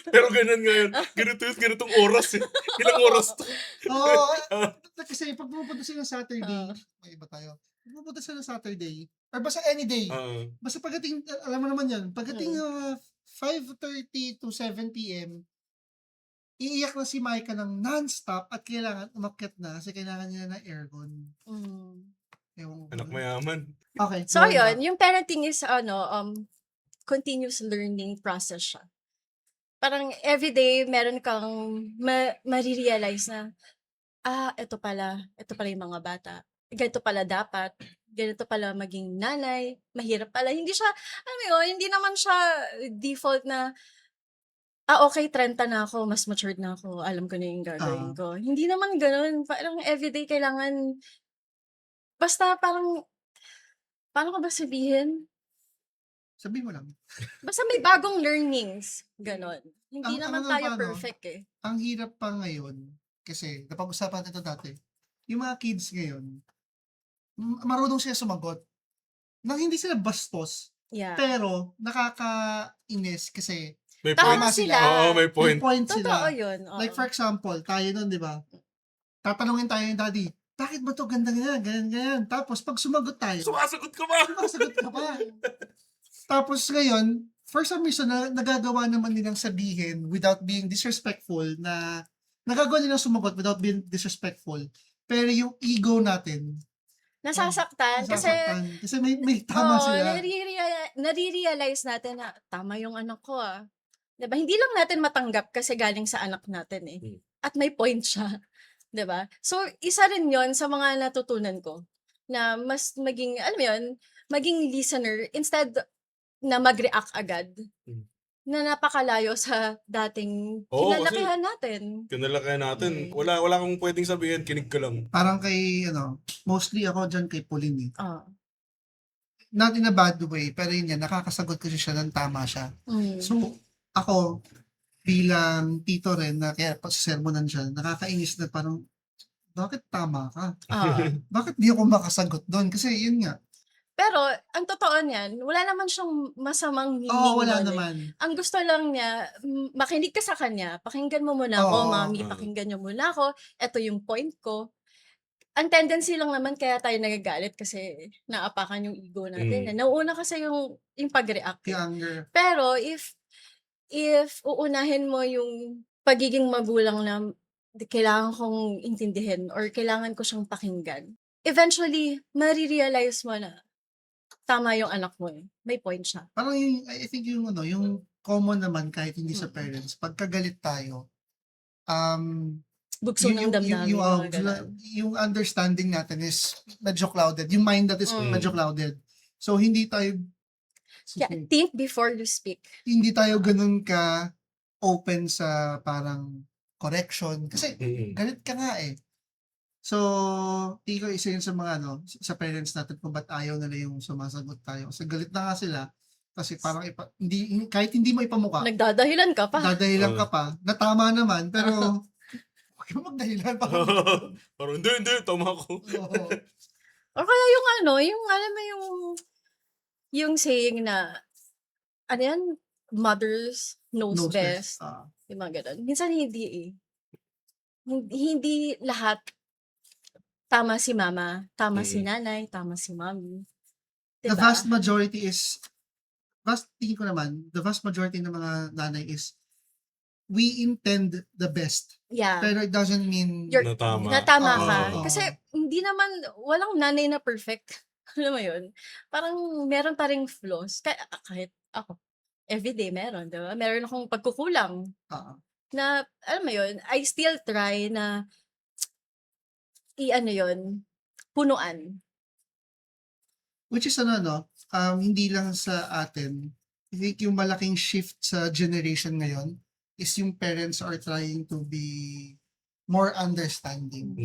Speaker 2: Pero ganun ngayon. Ganito yun, ganitong oras eh. Ilang oras to.
Speaker 1: Oo. Kasi pag pupunta sila Saturday,
Speaker 3: Ah.
Speaker 1: may iba tayo. Pag pupunta sila Saturday, or basta any day, basta pagdating, alam mo naman yan, pagdating 5:30 to 7 p.m., iiyak na si Micah ng non-stop at kailangan umakyat na kasi kailangan niya ng aircon. Ewan ko
Speaker 2: Anak
Speaker 1: ba?
Speaker 2: mayaman.
Speaker 1: Okay.
Speaker 3: So,
Speaker 1: going
Speaker 3: ayun,
Speaker 1: back.
Speaker 3: yung parenting is, continuous learning process siya. Parang everyday, meron kang marirealize na, ito pala yung mga bata. Ganito pala dapat. Ganito pala maging nanay. Mahirap pala. Hindi siya, hindi naman siya default na, okay, 30 na ako, mas matured na ako, alam ko na yung gagawin ko. Hindi naman ganun. Parang everyday kailangan, basta parang, paano ko ba sabihin?
Speaker 1: Sabihin mo lang.
Speaker 3: Basta may bagong learnings. Ganon. Hindi
Speaker 1: Ang
Speaker 3: naman
Speaker 1: ano
Speaker 3: tayo
Speaker 1: pa, no?
Speaker 3: perfect eh.
Speaker 1: Ang hirap pa ngayon, kasi napag-usapan natin ito dati, yung mga kids ngayon, marunong sila sumagot. Nang hindi sila bastos,
Speaker 3: Yeah.
Speaker 1: pero nakakainis kasi
Speaker 2: May
Speaker 3: Tama
Speaker 2: point.
Speaker 3: sila.
Speaker 2: Oo, may
Speaker 1: may
Speaker 2: point.
Speaker 1: point
Speaker 3: Totoo
Speaker 1: sila.
Speaker 3: yun. oo.
Speaker 1: Like for example, tayo nun, di ba? Tatanungin tayo yung daddy, bakit ba to ganda nga, ganyan. Tapos pag sumagot tayo,
Speaker 2: Sumasagot ka ba?
Speaker 1: sumasagot ka pa. Tapos ngayon, for some reason, nagagawa naman nilang sabihin without being disrespectful na nagagawa nilang sumagot without being disrespectful. Pero yung ego natin,
Speaker 3: Nasasaktan. Kasi,
Speaker 1: nasasaktan. Kasi may tama sila.
Speaker 3: nare-realize natin na tama yung anak ko ah. Diba? Hindi lang natin matanggap kasi galing sa anak natin eh. At may point siya. Diba? So, isa rin yon sa mga natutunan ko. na mas maging, alam mo yun, maging listener instead na mag-react agad.
Speaker 2: Hmm.
Speaker 3: Na napakalayo sa dating
Speaker 2: Oo, kasi
Speaker 3: kinalakihan natin.
Speaker 2: kinalakihan natin.
Speaker 3: Mm.
Speaker 2: Wala kang pwedeng sabihin, kinig ka lang.
Speaker 1: Parang kay, mostly ako dyan kay Pauline eh.
Speaker 3: Ah.
Speaker 1: Not in a bad way, pero yun yan, nakakasagot kasi siya ng tama siya.
Speaker 3: Mm.
Speaker 1: So, ako, bilang tito rin, na kaya pa sa sermonan siya, nakakainis na parang, bakit tama ka?
Speaker 3: Ah.
Speaker 1: Bakit di ako makasagot doon? Kasi yun nga.
Speaker 3: Pero, ang totoo niyan, wala naman siyang masamang meaning
Speaker 1: Oo, wala
Speaker 3: nun eh.
Speaker 1: naman.
Speaker 3: Ang gusto lang niya, makinig ka sa kanya, pakinggan mo muna ako,
Speaker 1: Oo.
Speaker 3: mami, pakinggan niyo muna ako, eto yung point ko. Ang tendency lang naman kaya tayo nagagalit kasi naapakan yung ego natin. Nauuna kasi yung pag-react.
Speaker 1: Kay anger.
Speaker 3: Pero if uunahin mo yung pagiging magulang na kailangan kong intindihin or kailangan ko siyang pakinggan, eventually, marirealize mo na tama yung anak mo eh. May point siya.
Speaker 1: Parang yung, I think yung yung common naman kahit hindi sa
Speaker 3: Mm.
Speaker 1: parents, pagkagalit tayo,
Speaker 3: Bugso ng damdamin. mga ganun.
Speaker 1: yung understanding natin is medyo clouded. Yung mind that is
Speaker 3: Mm.
Speaker 1: medyo clouded. So, hindi tayo,
Speaker 3: Yeah, think before you speak.
Speaker 1: hindi tayo ganun ka open sa parang correction. Kasi, galit ka nga eh. So, tingin ko isa yun sa mga sa parents natin kung ba't ayaw nila yung sumasagot tayo. Kasi galit na nga sila. Kasi parang kahit hindi mo ipamukha,
Speaker 3: Nagdadahilan ka pa.
Speaker 1: dadahilan ka pa, na tama naman, pero huwag kang magdahilan.
Speaker 2: Parang, hindi, tama ko.
Speaker 1: Oo.
Speaker 3: O kaya yung yung alam mo yung saying na, ano yan, mothers knows
Speaker 1: Knows
Speaker 3: best.
Speaker 1: best.
Speaker 3: Yung mga ganun. Minsan hindi eh. Hindi lahat tama si mama, tama si nanay, tama si mommy.
Speaker 1: The
Speaker 3: Diba?
Speaker 1: vast majority is, tingin ko naman, the vast majority ng mga nanay is, we intend the best.
Speaker 3: Yeah.
Speaker 1: Pero it doesn't mean,
Speaker 3: You're-
Speaker 2: Na tama.
Speaker 3: Na tama
Speaker 1: Oo,
Speaker 3: ka.
Speaker 1: oo.
Speaker 3: Kasi hindi naman, walang nanay na perfect. Alam mo yun? Parang meron pa ring flaws. Kahit ako, everyday meron, diba? Meron akong pagkukulang na, alam mo yun, I still try na punuan.
Speaker 1: which is hindi lang sa atin, I think yung malaking shift sa generation ngayon is yung parents are trying to be more understanding.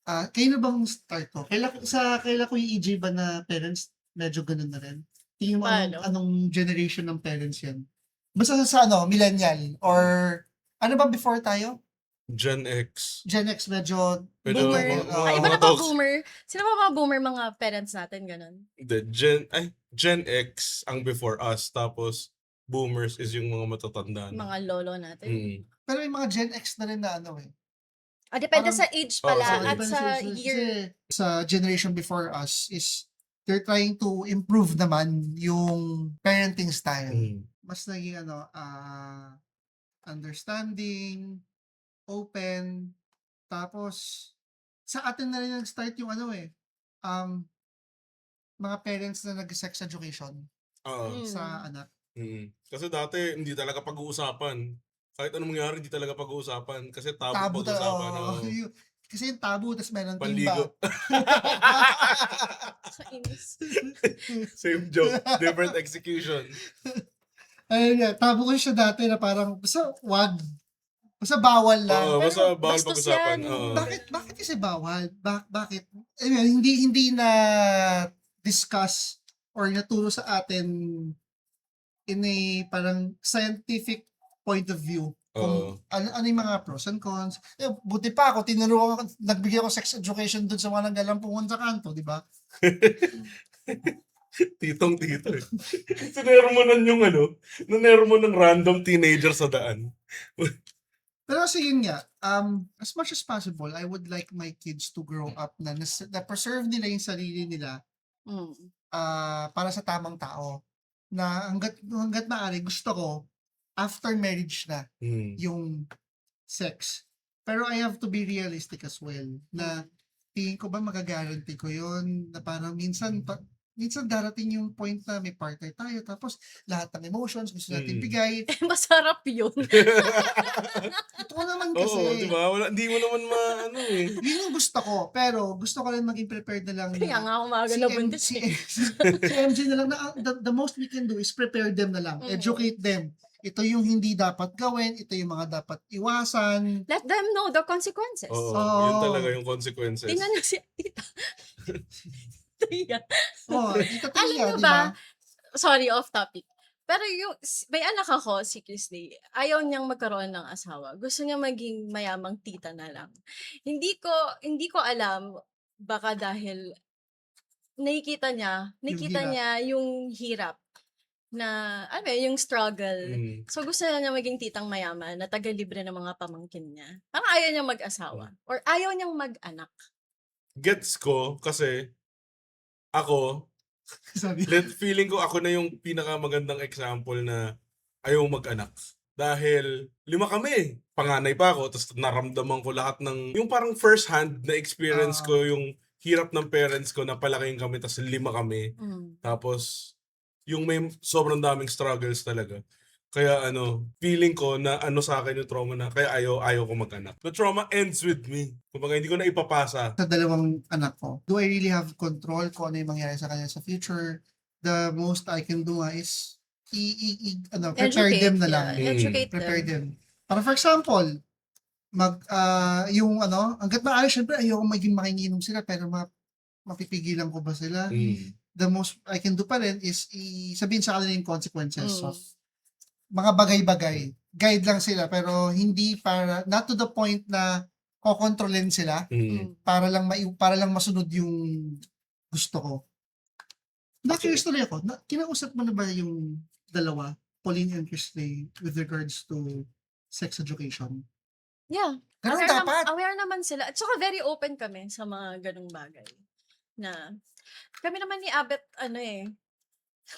Speaker 1: Kayo na bang start to? Kaila ko yung EJ ba na parents medyo ganun na rin? Tingin mo
Speaker 3: Paano?
Speaker 1: anong generation ng parents yan? Basta sa millennial or ano ba before tayo?
Speaker 2: Gen X.
Speaker 1: Gen X medyo
Speaker 3: Boomer.
Speaker 1: Oo.
Speaker 3: Iba na
Speaker 2: mga
Speaker 3: ba
Speaker 2: talks.
Speaker 3: boomer? Sino ba mga boomer mga parents natin, ganun?
Speaker 2: Gen X ang before us, tapos boomers is yung mga matatanda na.
Speaker 3: Mga lolo natin.
Speaker 1: Pero may mga Gen X na rin na
Speaker 3: Depende
Speaker 1: Parang-
Speaker 3: sa age pala
Speaker 2: sa
Speaker 3: at
Speaker 2: age.
Speaker 3: sa year.
Speaker 1: Kasi sa generation before us is they're trying to improve naman yung parenting style. Mas naging understanding, open, tapos sa atin na rin nag-start yung mga parents na nag-sex education
Speaker 2: Oo.
Speaker 1: sa anak.
Speaker 2: Kasi dati, hindi talaga pag-uusapan. Kahit anong mangyari, hindi talaga pag-uusapan. Kasi tabu
Speaker 1: Tabu
Speaker 2: pag-uusapan.
Speaker 1: Kasi yung tabu, tapos meron timba.
Speaker 2: Panligo.
Speaker 3: Sa inis.
Speaker 2: Same joke. Different execution.
Speaker 1: Ayun nga, tabu ko siya dati na parang, basta wag. Basta bawal lang.
Speaker 2: Oo, basta
Speaker 3: Pero
Speaker 2: bawal
Speaker 3: bastos
Speaker 2: pag-usapan.
Speaker 3: yan.
Speaker 2: Oo.
Speaker 1: Bakit kasi bawal? Bakit? Ayun, hindi na discuss or naturo sa atin in a parang scientific point of view. Kung
Speaker 2: Oo.
Speaker 1: ano yung mga pros and cons. Buti pa ako, tinuruan ako, nagbigay ako sex education dun sa mga nagalampungan sa kanto, di ba?
Speaker 2: Titong-tito eh. Sinermonan yung nanermo ng random teenager sa daan.
Speaker 1: Pero kasi yun nga, as much as possible, I would like my kids to grow up na preserve nila yung sarili nila para sa tamang tao. Na hanggat maaari, gusto ko, after marriage na, yung sex. Pero I have to be realistic as well. Na tingin ko ba magagaranti ko yun? Na parang minsan darating yung point na may partner tayo, tapos lahat ng emotions gusto natin bigay.
Speaker 3: Masarap yun.
Speaker 1: Totoo naman naman kasi.
Speaker 2: Oo, di ba? Wala, hindi mo naman maano eh.
Speaker 1: Yun yung gusto ko. Pero gusto ko rin maging prepared na lang
Speaker 3: Kaya
Speaker 1: na
Speaker 3: nga umaga
Speaker 1: si,
Speaker 3: na
Speaker 1: M,
Speaker 3: buntis
Speaker 1: si,
Speaker 3: eh.
Speaker 1: si MJ na lang na the most we can do is prepare them na lang.
Speaker 3: Mm.
Speaker 1: Educate them. Ito yung hindi dapat gawin. Ito yung mga dapat iwasan.
Speaker 3: Let them know the consequences.
Speaker 2: Oo,
Speaker 1: Oo.
Speaker 2: yun talaga yung consequences.
Speaker 3: Tingnan niyo si Tita. Tita.
Speaker 1: Oh, ito
Speaker 3: Alam
Speaker 1: yan,
Speaker 3: niyo
Speaker 1: di ba?
Speaker 3: ba, sorry, off topic. Pero yung, may anak ako, si Chrisley, ayaw niyang magkaroon ng asawa. Gusto niya maging mayamang tita na lang. Hindi ko alam, baka dahil nakikita
Speaker 1: hirap.
Speaker 3: niya yung hirap na, ano yun, yung struggle.
Speaker 2: Mm.
Speaker 3: So gusto niya maging titang mayaman na taga-libre ng mga pamangkin niya. Parang ayaw niyang mag-asawa. Or ayaw niyang mag-anak.
Speaker 2: Gets ko kasi ako,
Speaker 1: Sabi.
Speaker 2: feeling ko ako na yung pinakamagandang example na ayaw mag-anak. Dahil 5 kami. Panganay pa ako, tapos naramdaman ko lahat ng, yung parang first hand na experience ko, yung hirap ng parents ko na palakihin kami, tapos 5 kami. Tapos, yung may sobrang daming struggles talaga. Kaya feeling ko na sa akin yung trauma na, kaya ayaw ko mag-anak. The trauma ends with me. Kumbaga, hindi ko na ipapasa.
Speaker 1: Sa 2 anak ko, do I really have control kung ano yung mangyayari sa kanya sa future? The most I can do is prepare
Speaker 3: Educate,
Speaker 1: them na lang.
Speaker 3: yeah. Educate
Speaker 1: Prepare
Speaker 3: them.
Speaker 1: them. Para for example, hanggat maaari, syempre ayoko maging makinginom sila, pero mapipigilan ko ba sila? The most I can do pa rin is sabihin sa kanila yung consequences of mga bagay-bagay. Guide lang sila, pero hindi not to the point na kokontrolin sila para lang masunod yung gusto ko. Na-curious tuloy ako, kinausap mo na ba yung dalawa, Pauline and Chrisley, with regards to sex education?
Speaker 3: Yeah.
Speaker 1: Ganun dapat.
Speaker 3: Aware naman sila. At saka very open kami sa mga ganung bagay. Na, kami naman ni Abet,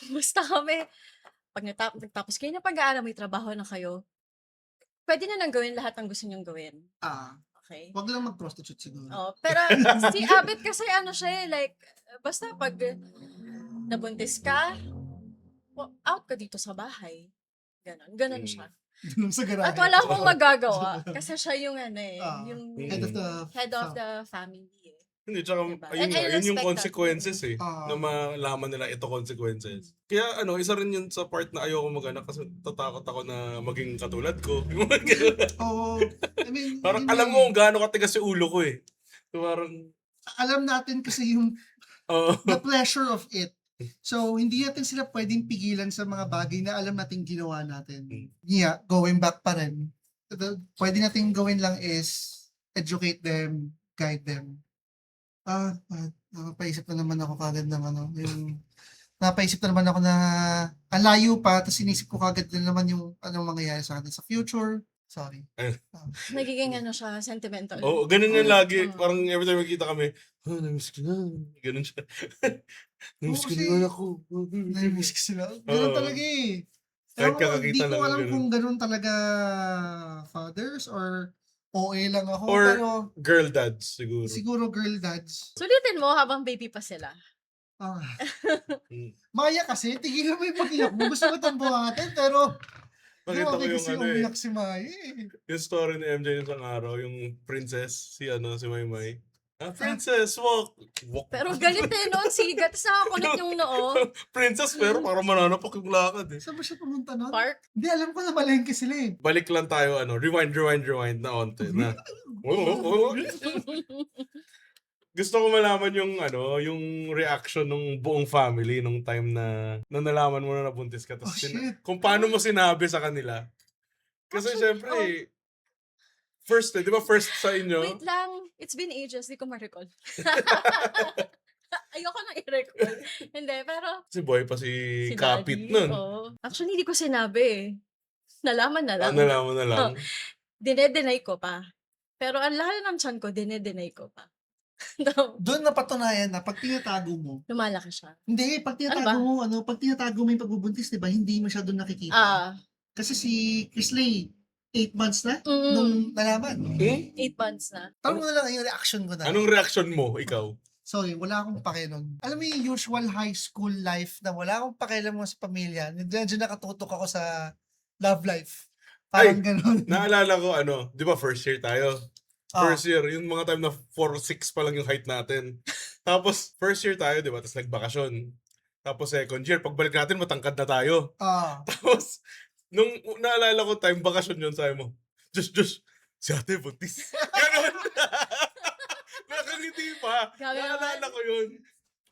Speaker 3: basta kami, pag nagtapos kayo na pag-aaral, may trabaho na kayo, pwede na nang gawin lahat ng gusto niyong gawin. Okay?
Speaker 1: Wag lang mag-prostitute siguro.
Speaker 3: Oh, pero si Abet kasi siya like, basta pag nabuntis ka, out ka dito sa bahay. Ganon siya.
Speaker 1: Dun sa garahe.
Speaker 3: At wala akong magagawa kasi siya yung yung
Speaker 1: Head of the
Speaker 3: family.
Speaker 2: Hindi, tsaka,
Speaker 3: Diba?
Speaker 2: ayun
Speaker 3: And
Speaker 2: nga,
Speaker 3: I
Speaker 2: yun yung
Speaker 3: respect that.
Speaker 2: consequences na malaman nila ito consequences. Kaya isa rin yun sa part na ayoko mag-anak kasi tatakot ako na maging katulad ko.
Speaker 1: Oo. I mean,
Speaker 2: Parang
Speaker 1: yun
Speaker 2: alam
Speaker 1: eh.
Speaker 2: mo kung gaano katigas yung ulo ko eh. So, parang,
Speaker 1: Alam natin kasi yung the pleasure of it. So, hindi natin sila pwedeng pigilan sa mga bagay na alam natin ginawa natin. Yeah, going back pa rin. Pwede natin gawin lang is educate them, guide them. Napaisip na naman ako kagad ng napaisip na naman ako na ang layo pa, tapos inisip ko kagad na naman yung anong mangyayari sa atin sa future. Sorry.
Speaker 3: Nagiging siya, sentimental.
Speaker 2: Oo, ganun yan lagi. Parang every time makita kami, namiss ko na. Ganun siya. Namiss ko
Speaker 1: kasi
Speaker 2: na ako.
Speaker 1: Namiss ko sila. Ganun talaga eh.
Speaker 2: Kahit
Speaker 1: Ewan ko,
Speaker 2: kakakita
Speaker 1: di ko
Speaker 2: lang
Speaker 1: alam
Speaker 2: ganun.
Speaker 1: kung ganun talaga fathers or OA lang ako.
Speaker 2: Or
Speaker 1: pero
Speaker 2: girl dads, siguro.
Speaker 1: siguro girl dads.
Speaker 3: Sulitin mo habang baby pa sila.
Speaker 1: Maya kasi, tigilan mo yung pag-iyak mo. Gusto ko itong buhatin, pero
Speaker 2: Nakita ko
Speaker 1: grabe
Speaker 2: yung
Speaker 1: kasi umiyak si Maya eh.
Speaker 2: yung story ni MJ yung isang araw, yung princess, si Maymay. Princess, walk.
Speaker 3: Pero galit noon, sigat. Tapos nakakunot yung noo.
Speaker 2: Princess, pero parang mananapak yung lakad eh.
Speaker 1: Saan ba siya pumunta nun?
Speaker 3: Park.
Speaker 1: Hindi, alam ko na malengke sila eh.
Speaker 2: Balik lang tayo, rewind na onte na. Gusto ko malaman yung reaction ng buong family nung time na nalaman mo na nabuntis ka.
Speaker 1: Oh, shit.
Speaker 2: Kung paano mo sinabi sa kanila. Kasi syempre, first di ba first sa inyo?
Speaker 3: Wait lang. It's been ages. Di ko ma-recall. Ayoko na i-recall. Hindi, pero
Speaker 2: Si boy pa si Kapit
Speaker 3: Daddy,
Speaker 2: nun.
Speaker 3: Actually, hindi ko sinabi eh. Nalaman na lang.
Speaker 2: Nalaman na lang.
Speaker 3: Dine-deny ko pa. Pero ang lalo ng tiyan ko, dine-deny ko pa.
Speaker 1: Doon napatunayan na pag tinatago mo,
Speaker 3: Lumalaki siya.
Speaker 1: hindi, pag tinatago mo, pag tinatago mo yung pagbubuntis, di ba, hindi masyadong nakikita. Kasi si Chrisley, 8 months na nung nalaman.
Speaker 3: 8 months na.
Speaker 1: Tanong mo na lang yung reaction ko na.
Speaker 2: Anong reaction mo, ikaw?
Speaker 1: Sorry, wala akong pake nun. Alam mo yung usual high school life na wala akong pakialam mo sa pamilya. Medyo nakatutok ako sa love life. Parang ganun.
Speaker 2: Naalala ko, di ba first year tayo?
Speaker 1: Ah,
Speaker 2: First year, yung mga time na 4'6" pa lang yung height natin. Tapos, first year tayo, di ba? Tapos nagbakasyon. Tapos second year, pagbalik natin, matangkad na tayo.
Speaker 1: ah.
Speaker 2: Tapos, nung naalala ko time, bakasyon yun, sabi mo, Diyos, si ate buntis. Ganon. Nakangiti pa.
Speaker 3: Grabe
Speaker 2: Naalala
Speaker 3: naman.
Speaker 2: ko yun.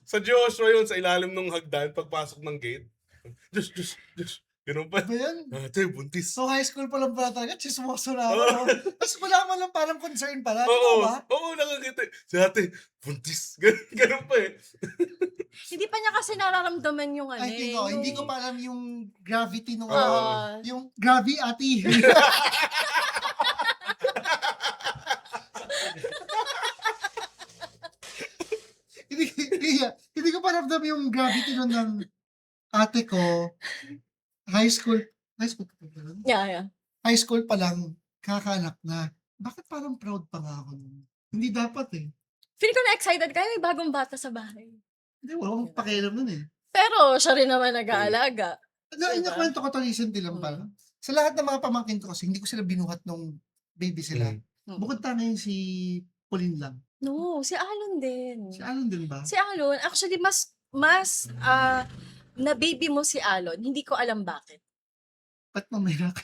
Speaker 2: Sa Joshua yun, sa ilalim ng hagdan, pagpasok ng gate. Diyos. Ganun pa.
Speaker 1: Ba yan?
Speaker 2: Ate, buntis.
Speaker 1: So high school pa lang pala talaga, chismoso na ako.
Speaker 2: Oo.
Speaker 1: No? Tapos wala man lang parang concern pala. Di
Speaker 2: Oo,
Speaker 1: ba?
Speaker 2: nakangiti. Si ate, buntis. Ganun pa eh.
Speaker 3: Hindi pa niya kasi nararamdaman yung ano
Speaker 1: I think,
Speaker 3: eh.
Speaker 1: hindi ko pa alam yung gravity nung
Speaker 2: Oo.
Speaker 1: yung gravity. hindi ko pa ramdam yung gravity nun ng ate ko. High school pa ba yun?
Speaker 3: Yeah.
Speaker 1: High school pa lang, kakaanak na. Bakit parang proud pa nga ako nun? Hindi dapat eh.
Speaker 3: Feeling ko na-excited ka, may bagong bata sa bahay.
Speaker 1: Hindi, wala akong pakialam nun eh.
Speaker 3: Pero siya rin naman nag-aalaga. Diba?
Speaker 1: Nakwento ko to recently lang pala. Sa lahat ng mga pamangkin ko kasi, hindi ko sila binuhat nung baby sila.
Speaker 3: Mm.
Speaker 1: Bukod tanging si Pauline lang.
Speaker 3: No, si Alon din.
Speaker 1: Si Alan din ba?
Speaker 3: Si Alon, actually mas na baby mo si Alon, hindi ko alam bakit.
Speaker 1: Ba't mamaya ka?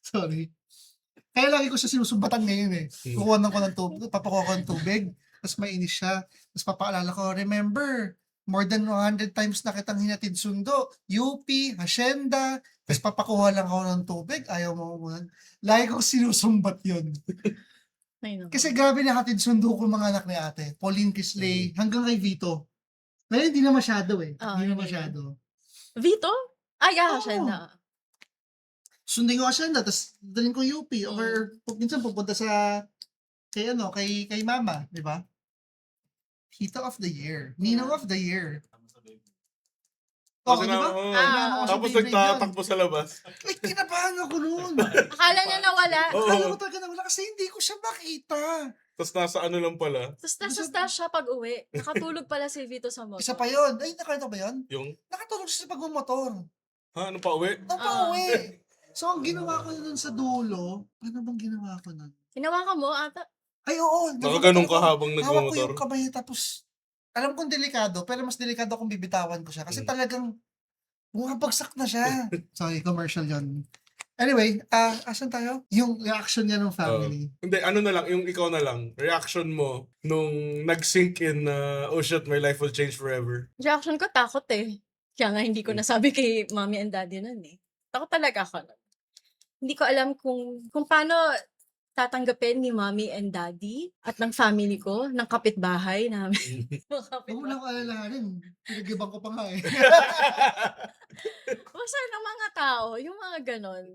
Speaker 1: Sorry. Kaya lagi ko siya sinusumbatan ngayon eh. Kukuha ko ng tubig, papakuha ko ng tubig, tapos mainis siya, tapos papaalala ko, remember, more than 100 times na kitang hinatid sundo, UP, Hacienda, tapos papakuha lang ako ng tubig, ayaw mo umunan. Lagi ko sinusumbat yun.
Speaker 3: I know.
Speaker 1: Kasi grabe na hatid sundo ko mga anak ni ate. Pauline Kisley, hanggang kay Vito. Ngayon, hindi na masyado eh.
Speaker 3: Oo,
Speaker 1: Hindi na
Speaker 3: hindi na.
Speaker 1: masyado.
Speaker 3: Vito? Ay,
Speaker 1: Oo.
Speaker 3: siya na.
Speaker 1: Sundin ko siya na, tapos dalhin ko UP. Or minsan pupunta sa, kay mama, di ba? Tita of the year. Ninong of the year.
Speaker 2: Kasi
Speaker 1: di ba? Inano ko sa
Speaker 2: Tapos
Speaker 1: favorite
Speaker 2: nagtatakbo sa labas.
Speaker 1: yun. Ay, kinabahan ako noon.
Speaker 3: Akala niya nawala.
Speaker 1: Akala
Speaker 2: Oo.
Speaker 1: ko talaga nawala kasi hindi ko siya makita.
Speaker 2: Tapos nasa ano lang pala.
Speaker 3: Tapos nasa siya pag uwi. Nakatulog pala si Vito sa motor.
Speaker 1: Isa pa yun. Ay, nakalito ba yun?
Speaker 2: Yung,
Speaker 1: Nakatulog siya sa pagmumotor.
Speaker 2: ano pa uwi?
Speaker 1: Nang pauwi. So, ang ginawa ko nun sa dulo, ano bang ginawa ko nun?
Speaker 3: Hinawakan mo ata.
Speaker 1: Ay, oo.
Speaker 2: Nakaganon ka habang
Speaker 1: Hawak ko
Speaker 2: nagmumotor.
Speaker 1: yung kamay tapos, alam kong delikado, pero mas delikado kung bibitawan ko siya. Kasi talagang, bumabagsak na siya. Sorry, commercial yun. Anyway, asan tayo? Yung reaction niya ng family.
Speaker 2: Hindi, ano na lang, yung ikaw na lang, reaction mo nung nag-sink in na, oh shit, my life will change forever.
Speaker 3: Reaction ko, takot eh. Kaya nga hindi ko nasabi kay mommy and daddy nun eh. Takot talaga ako nun. Hindi ko alam kung paano tatanggapin ni mommy and daddy at ng family ko, ng kapitbahay namin. Mga
Speaker 1: Huwag mo
Speaker 3: kapitbahay.
Speaker 1: lang alalahanin. Pinag-ibang ko pa nga eh.
Speaker 3: Basta ng mga tao, yung mga ganon.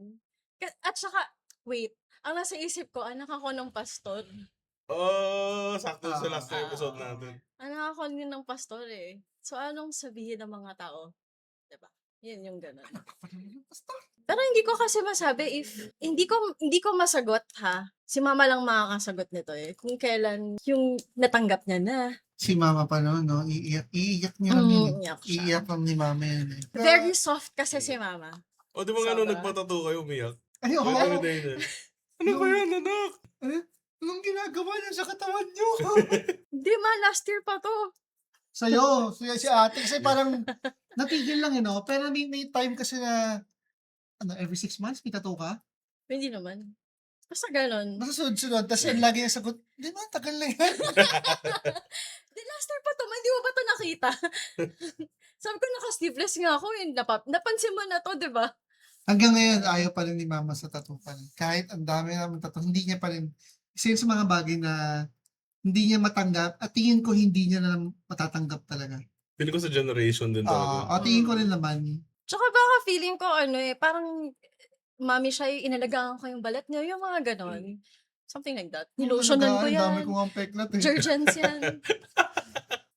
Speaker 3: At saka, wait, ang nasa isip ko, anak ako ng pastor.
Speaker 2: Oh, sakto sa last na episode natin.
Speaker 3: Anak ako din ng pastor eh. So, anong sabihin ng mga tao? Diba? Yun yung ganon. Pero hindi ko kasi masabi if, hindi ko masagot ha. Si mama lang makakasagot nito eh. Kung kailan yung natanggap niya na.
Speaker 1: Si mama pa no, iiyak niya lang yun.
Speaker 3: Iyak siya.
Speaker 1: Iiyak lang ni mama yun eh.
Speaker 3: Very soft kasi si mama.
Speaker 2: O di ba nga nung
Speaker 3: Sobra.
Speaker 2: nagpatato kayo, umiyak?
Speaker 1: Ay, oo.
Speaker 2: Ano ba yan, anak?
Speaker 1: Anong ginagawa niya sa katawan niyo?
Speaker 3: Hindi ma, last year pa to.
Speaker 1: Sa'yo, si ate, kasi parang natigil lang no? Pero may time kasi na, every 6 months, may tattoo ka?
Speaker 3: Hindi naman. Basta ganon.
Speaker 1: Nasa sunod-sunod, tapos yung lagi niya sagot, di ba, tagal na yan.
Speaker 3: Di last year pa to, hindi mo ba to nakita? Sabi ko naka-sleeveless nga ako eh. Napansin mo na to, di ba?
Speaker 1: Hanggang ngayon, ayaw pa rin ni mama sa tattoo pa rin. Kahit ang dami naman tattoo, hindi niya pa rin, isa yun sa mga bagay na hindi niya matanggap, at tingin ko hindi niya na matatanggap talaga.
Speaker 2: Feeling ko sa generation din talaga.
Speaker 1: At tingin ko rin naman,
Speaker 3: Tsaka baka feeling ko parang mami siya, inalagaan ko yung balat niya, yung mga ganon. Something like that. Nilotionan ko
Speaker 1: Ang dami
Speaker 3: yan.
Speaker 1: kong ang peklat eh.
Speaker 3: Jergens yan.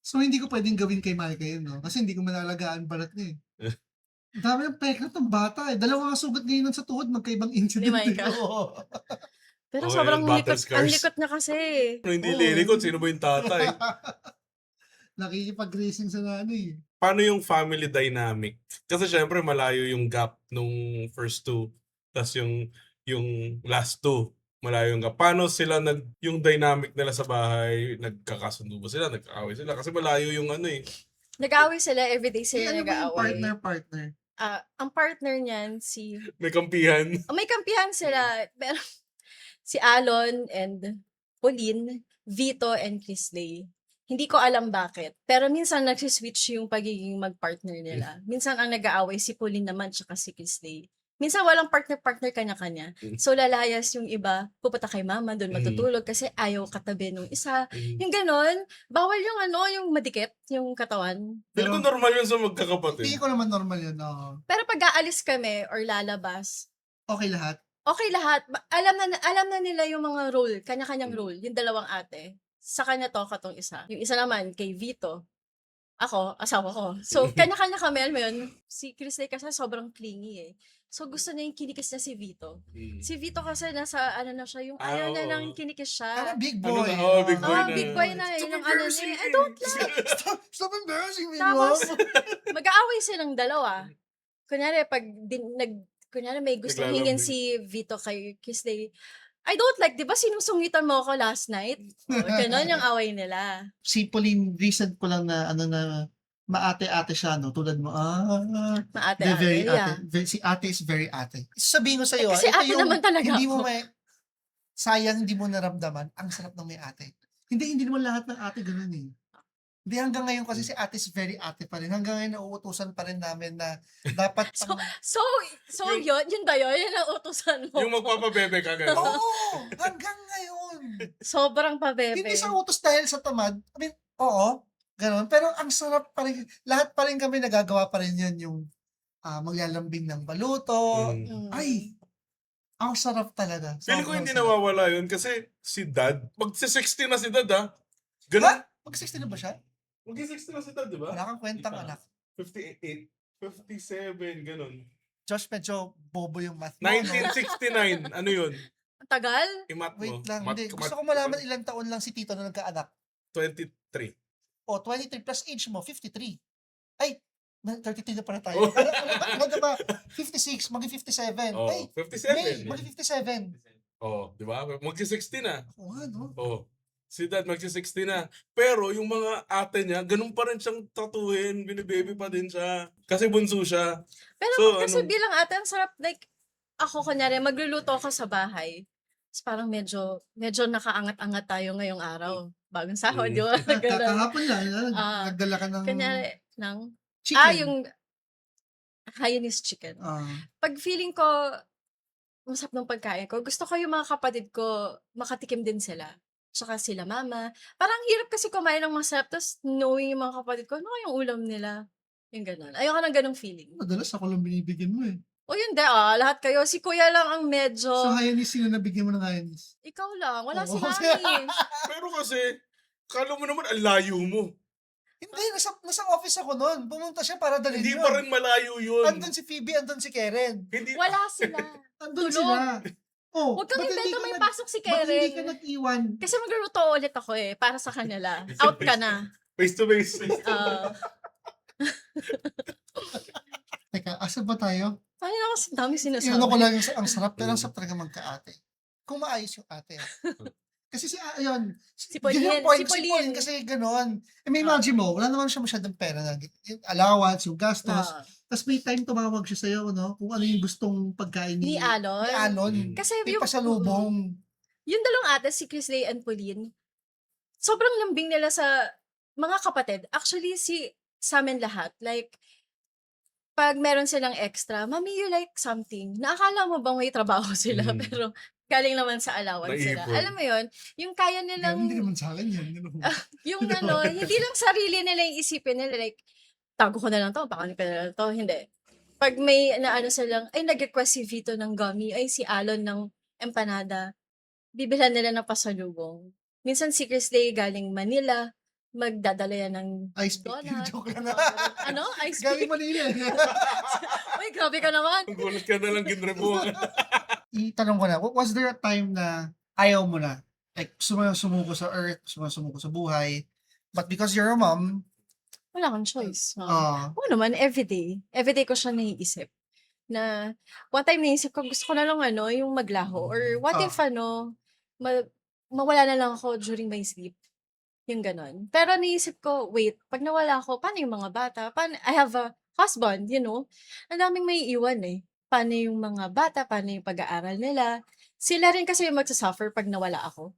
Speaker 1: So, hindi ko pwedeng gawin kay Micah yun, no? Kasi hindi ko manalagaan balat niya eh. Ang dami ng peklat ng bata eh. Dalawang sugat ngayon sa tuhod, magkaibang incident.
Speaker 3: Ni Micah.
Speaker 1: Oo.
Speaker 3: Pero
Speaker 2: Okay,
Speaker 3: sobrang
Speaker 2: battle
Speaker 3: likot.
Speaker 2: scars.
Speaker 3: Ang likot niya kasi.
Speaker 2: Ano hindi
Speaker 1: Oo.
Speaker 2: lilikot, sino ba yung tatay?
Speaker 1: Nakikipag-racing sa nanay.
Speaker 2: paano yung family dynamic? Kasi syempre malayo yung gap nung first two, tas yung last two, malayo yung gap. Paano sila yung dynamic nila sa bahay, nagkakasundo ba sila, nagkaaway sila? Kasi malayo yung ano eh.
Speaker 3: Nag-aaway sila, everyday
Speaker 1: Eh,
Speaker 3: sila
Speaker 1: ano ba yung
Speaker 3: nag-aaway.
Speaker 1: partner?
Speaker 3: Ang partner niyan,
Speaker 2: May kampihan.
Speaker 3: may kampihan sila, pero si Alon and Pauline, Vito and Chrisley. Hindi ko alam bakit. Pero minsan nagsiswitch yung pagiging mag-partner nila. Minsan ang nag-aaway si Pauline naman tsaka si Chrisley. Minsan walang partner-partner kanya-kanya. So lalayas yung iba, pupunta kay mama, doon matutulog kasi ayaw katabi nung isa. Yung ganon, bawal yung yung madikit, yung katawan.
Speaker 2: Pero
Speaker 1: Pero-
Speaker 2: normal yun sa
Speaker 1: Hindi
Speaker 2: magkakapatid.
Speaker 1: ko naman normal yun. Oo.
Speaker 3: Pero pag aalis kami or lalabas,
Speaker 1: Okay lahat.
Speaker 3: okay lahat. Alam na nila yung mga role, kanya-kanyang role, yung dalawang ate. Sa kanya to, katong isa. Yung isa naman, kay Vito. Ako, asawa ko. So, kanya-kanya kami, alam mo yun, si Chris Day kasi sobrang clingy eh. So, gusto niya yung kinikis niya si Vito. Si Vito kasi nasa, na siya, yung ayaw niya
Speaker 2: oo.
Speaker 3: nang kinikis siya.
Speaker 1: Parang big
Speaker 2: Ano
Speaker 1: boy.
Speaker 2: na, oh, big boy na.
Speaker 3: Big boy na, yun ang ano niya. I don't like.
Speaker 1: Stop embarrassing me,
Speaker 3: Tapos,
Speaker 1: mom.
Speaker 3: mag-aaway silang dalawa. Kunyari, kunyari may gusto
Speaker 2: Naglalambing.
Speaker 3: hingin si Vito kay Kiss Day, I don't like, di ba sinusungitan mo ako last night? Ganon yung away nila.
Speaker 1: Si Pauline, recent ko lang na maate-ate siya, no? Tulad mo,
Speaker 3: Maate,
Speaker 1: they're very
Speaker 3: yeah.
Speaker 1: ate. Si ate is very ate. Sabihin ko sa'yo,
Speaker 3: Kasi ate naman talaga
Speaker 1: hindi mo
Speaker 3: ako.
Speaker 1: sayang hindi mo naramdaman, ang sarap ng may ate. Hindi naman lahat ng ate ganun eh. Hindi hanggang ngayon kasi si ate is very ate pa rin. Hanggang ngayon nauutusan pa rin namin na dapat
Speaker 3: So yun ba yun? Yun ang utusan mo.
Speaker 2: Yung magpapabebe ka gano'n.
Speaker 1: Oo! Hanggang ngayon!
Speaker 3: Sobrang pabebe.
Speaker 1: Hindi sa utos dahil sa tamad. I mean, oo, ganun. Pero ang sarap pa rin. Lahat pa rin kami nagagawa pa rin yan yung maglalambing ng baluto. Ay, ang sarap talaga.
Speaker 2: Feeling ko
Speaker 1: Sobrang
Speaker 2: hindi
Speaker 1: sarap.
Speaker 2: nawawala yun kasi si dad, magsi-60 na si dad Ganun.
Speaker 1: Mag-60 na ba siya?
Speaker 2: Magsi-60 na si dad, di ba?
Speaker 1: Wala kang kwentang anak.
Speaker 2: 58, 57, ganun.
Speaker 1: Josh, medyo bobo yung math mo, no?
Speaker 2: 1969, ano yun?
Speaker 3: Ang tagal?
Speaker 2: I-math mo.
Speaker 1: Wait lang,
Speaker 2: Math-
Speaker 1: hindi. Gusto
Speaker 2: math-
Speaker 1: ko malaman ilang taon lang si Tito na nagkaanak.
Speaker 2: 23.
Speaker 1: O, 23 plus age mo, 53. Ay, 33 na pala tayo.
Speaker 2: Oh.
Speaker 1: Ano ba? 56, maging 57.
Speaker 2: Oh,
Speaker 1: Ay,
Speaker 2: 57.
Speaker 1: May, maging 57.
Speaker 2: Oh, di ba? Magsi-60 na.
Speaker 1: Oo nga, no?
Speaker 2: Oh. Si dad magsi-60 na. Pero yung mga ate niya, ganun pa rin siyang tatuhin. Binibaby pa din siya. Kasi bunso siya.
Speaker 3: Pero
Speaker 2: So,
Speaker 3: kasi
Speaker 2: ano-
Speaker 3: bilang ate, ang sarap, like, ako kunyari, magluluto ako sa bahay. Tapos parang medyo nakaangat-angat tayo ngayong araw. Bagong sahod, di ba? Ganun.
Speaker 1: Kakahapon lang, nagdala ka ng
Speaker 3: Kunyari,
Speaker 1: chicken.
Speaker 3: yung Hainanese chicken.
Speaker 1: Ah,
Speaker 3: Pag feeling ko, masarap ng pagkain ko, gusto ko yung mga kapatid ko, makatikim din sila. Tsaka sila mama. Parang hirap kasi kumain ng masarap, tapos knowing yung mga kapatid ko, ano yung ulam nila? Yung gano'n. Ayoko ng ganong feeling.
Speaker 1: madalas ako lang binibigyan mo eh.
Speaker 3: O yun, lahat kayo. Si kuya lang ang medyo,
Speaker 1: So, Hayanis, sino nabigyan mo ng Hayanis?
Speaker 3: ikaw lang, wala si
Speaker 1: Oo.
Speaker 3: mami.
Speaker 2: Pero kasi, kala mo naman, ang layo mo.
Speaker 1: Hindi, nasa office ako noon. Pumunta siya para dalhin
Speaker 2: Hindi
Speaker 1: yun.
Speaker 2: pa rin malayo yun.
Speaker 1: Andun si Phoebe, andun si Karen.
Speaker 2: Hindi,
Speaker 3: Wala sila.
Speaker 1: Andun
Speaker 3: Tulog.
Speaker 1: sila. Oh,
Speaker 3: Huwag kang
Speaker 1: ba't hindi
Speaker 3: invento
Speaker 1: ka
Speaker 3: may
Speaker 1: nag-
Speaker 3: pasok si
Speaker 1: ba't hindi ka
Speaker 3: Karen.
Speaker 1: nag-iwan?
Speaker 3: Kasi magluluto ulit ako para sa kanila. Out ka na.
Speaker 2: face to face.
Speaker 3: Ah,
Speaker 1: Teka, asa ba tayo?
Speaker 3: Ay, naku, ang dami sinasabi.
Speaker 1: Ano ko lang ang sarap, pero ang sarap talaga magka-ate. Kung maayos yung ate. Kasi ayun,
Speaker 3: Si
Speaker 1: yun yung
Speaker 3: Pauline,
Speaker 1: point
Speaker 3: si
Speaker 1: ko, si
Speaker 3: Pauline.
Speaker 1: Pauline kasi gano'n. May imagine mo, wala naman siya masyadong pera na yung allowance, yung gastos. Tapos may time tumawag siya sa'yo, no? Kung ano yung gustong pagkain
Speaker 3: Ni Alon.
Speaker 1: Ni Alon.
Speaker 3: Kasi
Speaker 1: May pasalubong.
Speaker 3: yung dalawang ate, si Chrisley and Pauline, sobrang lambing nila sa mga kapatid. Actually, sa amin lahat, like, pag meron silang extra, Mami, you like something? Naakala mo bang may trabaho sila?
Speaker 2: Mm.
Speaker 3: Pero galing naman sa allowance sila.
Speaker 2: Naipon.
Speaker 3: Alam mo yun, yung kaya nilang,
Speaker 1: Hindi naman sa akin yan.
Speaker 3: yung hindi lang sarili nila yung isipin nila, like, tago ko na lang to, baka ko na lang to. Hindi. Pag may naano silang, ay nag-request si Vito ng gummy, ay si Alon ng empanada, bibilhan nila ng pasalubong. Minsan si Chris Day galing Manila, magdadala yan ng
Speaker 1: Ice pick.
Speaker 3: donut.
Speaker 1: Joke lang.
Speaker 3: Ano? Ice
Speaker 1: Galing
Speaker 3: cream?
Speaker 1: Manila.
Speaker 3: Uy, grabe ka naman.
Speaker 2: Ang gulat ka na lang ginrebuhan.
Speaker 1: Itanong ko na, was there a time na ayaw mo na? Like, sumuko sa earth, sumuko sa buhay, but because you're a mom,
Speaker 3: Wala kang choice.
Speaker 1: Ah,
Speaker 3: Oo naman, everyday. Everyday ko siya naiisip. Na, one time naisip ko, gusto ko na lang yung maglaho. Or what if
Speaker 1: ah,
Speaker 3: ma- mawala na lang ako during my sleep. Yung ganon. Pero naisip ko, wait, pag nawala ako, paano yung mga bata? Paano, I have a husband, Ang daming may iwan eh. Paano yung mga bata? Paano yung pag-aaral nila? Sila rin kasi yung magsasuffer pag nawala ako.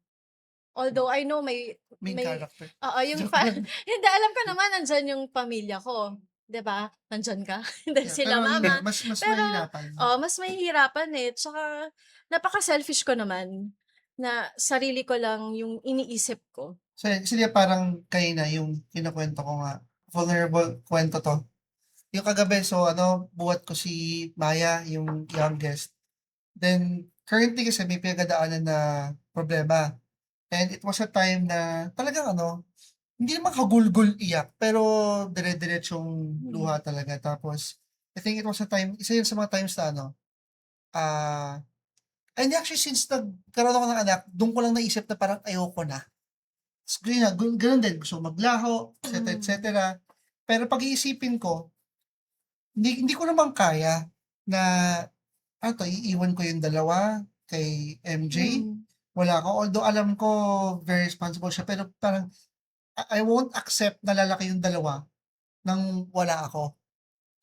Speaker 3: Although I know
Speaker 1: main
Speaker 3: may
Speaker 1: character.
Speaker 3: oo, yung
Speaker 1: Joke lang.
Speaker 3: hindi, alam ko naman nandiyan yung pamilya ko, 'di ba? Nandiyan ka, hindi
Speaker 1: Yeah,
Speaker 3: sila
Speaker 1: pero yun nga,
Speaker 3: mama.
Speaker 1: mas
Speaker 3: Pero,
Speaker 1: mahihirapan.
Speaker 3: mas mahihirapan eh, tsaka napaka-selfish ko naman na sarili ko lang yung iniisip ko.
Speaker 1: So, sila parang kanina yung kinukwento ko nga, vulnerable kwento 'to. Yung kagabi, so buhat ko si Maya, yung youngest. Then, currently kasi may pinagdadaanan na problema. And it was a time na talagang hindi naman kagulgol iyak, pero dire-diretsong
Speaker 3: Mm.
Speaker 1: luha talaga. Tapos, I think it was a time, isa yun sa mga times na ah, and actually since nagkaroon ako ng anak, doon ko lang naisip na parang ayoko na. Ganun, ganun din, gusto ko maglaho, et
Speaker 3: Mm.
Speaker 1: cetera. Pero pag-iisipin ko, hindi ko naman kaya na, iiwan ko yung dalawa kay MJ.
Speaker 3: Mm.
Speaker 1: Wala ako. Although alam ko very responsible siya, pero parang I won't accept na lalaki yung dalawa nang wala ako.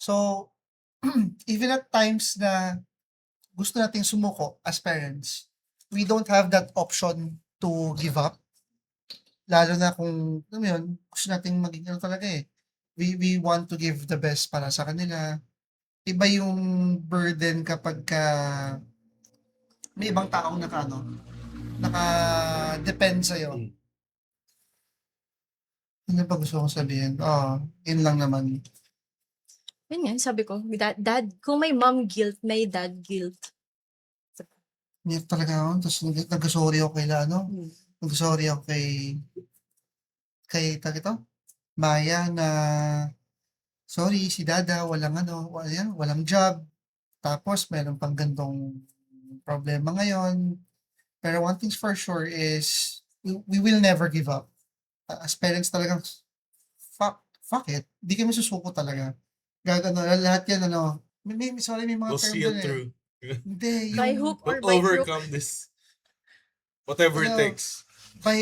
Speaker 1: So, even at times na gusto nating sumuko as parents, we don't have that option to give up. Lalo na kung, alam mo yun, gusto nating maging talaga eh. We want to give the best para sa kanila. Iba yung burden kapag may ibang taong naka-depend sa'yo.
Speaker 2: Mm.
Speaker 1: Ano ba gusto kong sabihin? Yun lang naman.
Speaker 3: Yun nga, sabi ko, dad, kung may mom guilt, may dad guilt.
Speaker 1: Umiyak talaga ako. Tapos nag-sorry ako
Speaker 3: Mm.
Speaker 1: nag-sorry ako kay Maya na, sorry, si Dada, walang job. Tapos meron pang gantong problema ngayon. Pero one thing's for sure is, we will never give up. As parents talagang, fuck it. Di kami susuko talaga. Lahat yan, sorry, may mga
Speaker 2: We'll
Speaker 1: term
Speaker 2: see
Speaker 1: dun
Speaker 2: it
Speaker 1: eh.
Speaker 2: through.
Speaker 1: Hindi,
Speaker 3: By
Speaker 1: yung,
Speaker 3: hook or
Speaker 2: We'll
Speaker 3: by crook.
Speaker 2: overcome this. Whatever it
Speaker 1: Ano,
Speaker 2: takes.
Speaker 1: by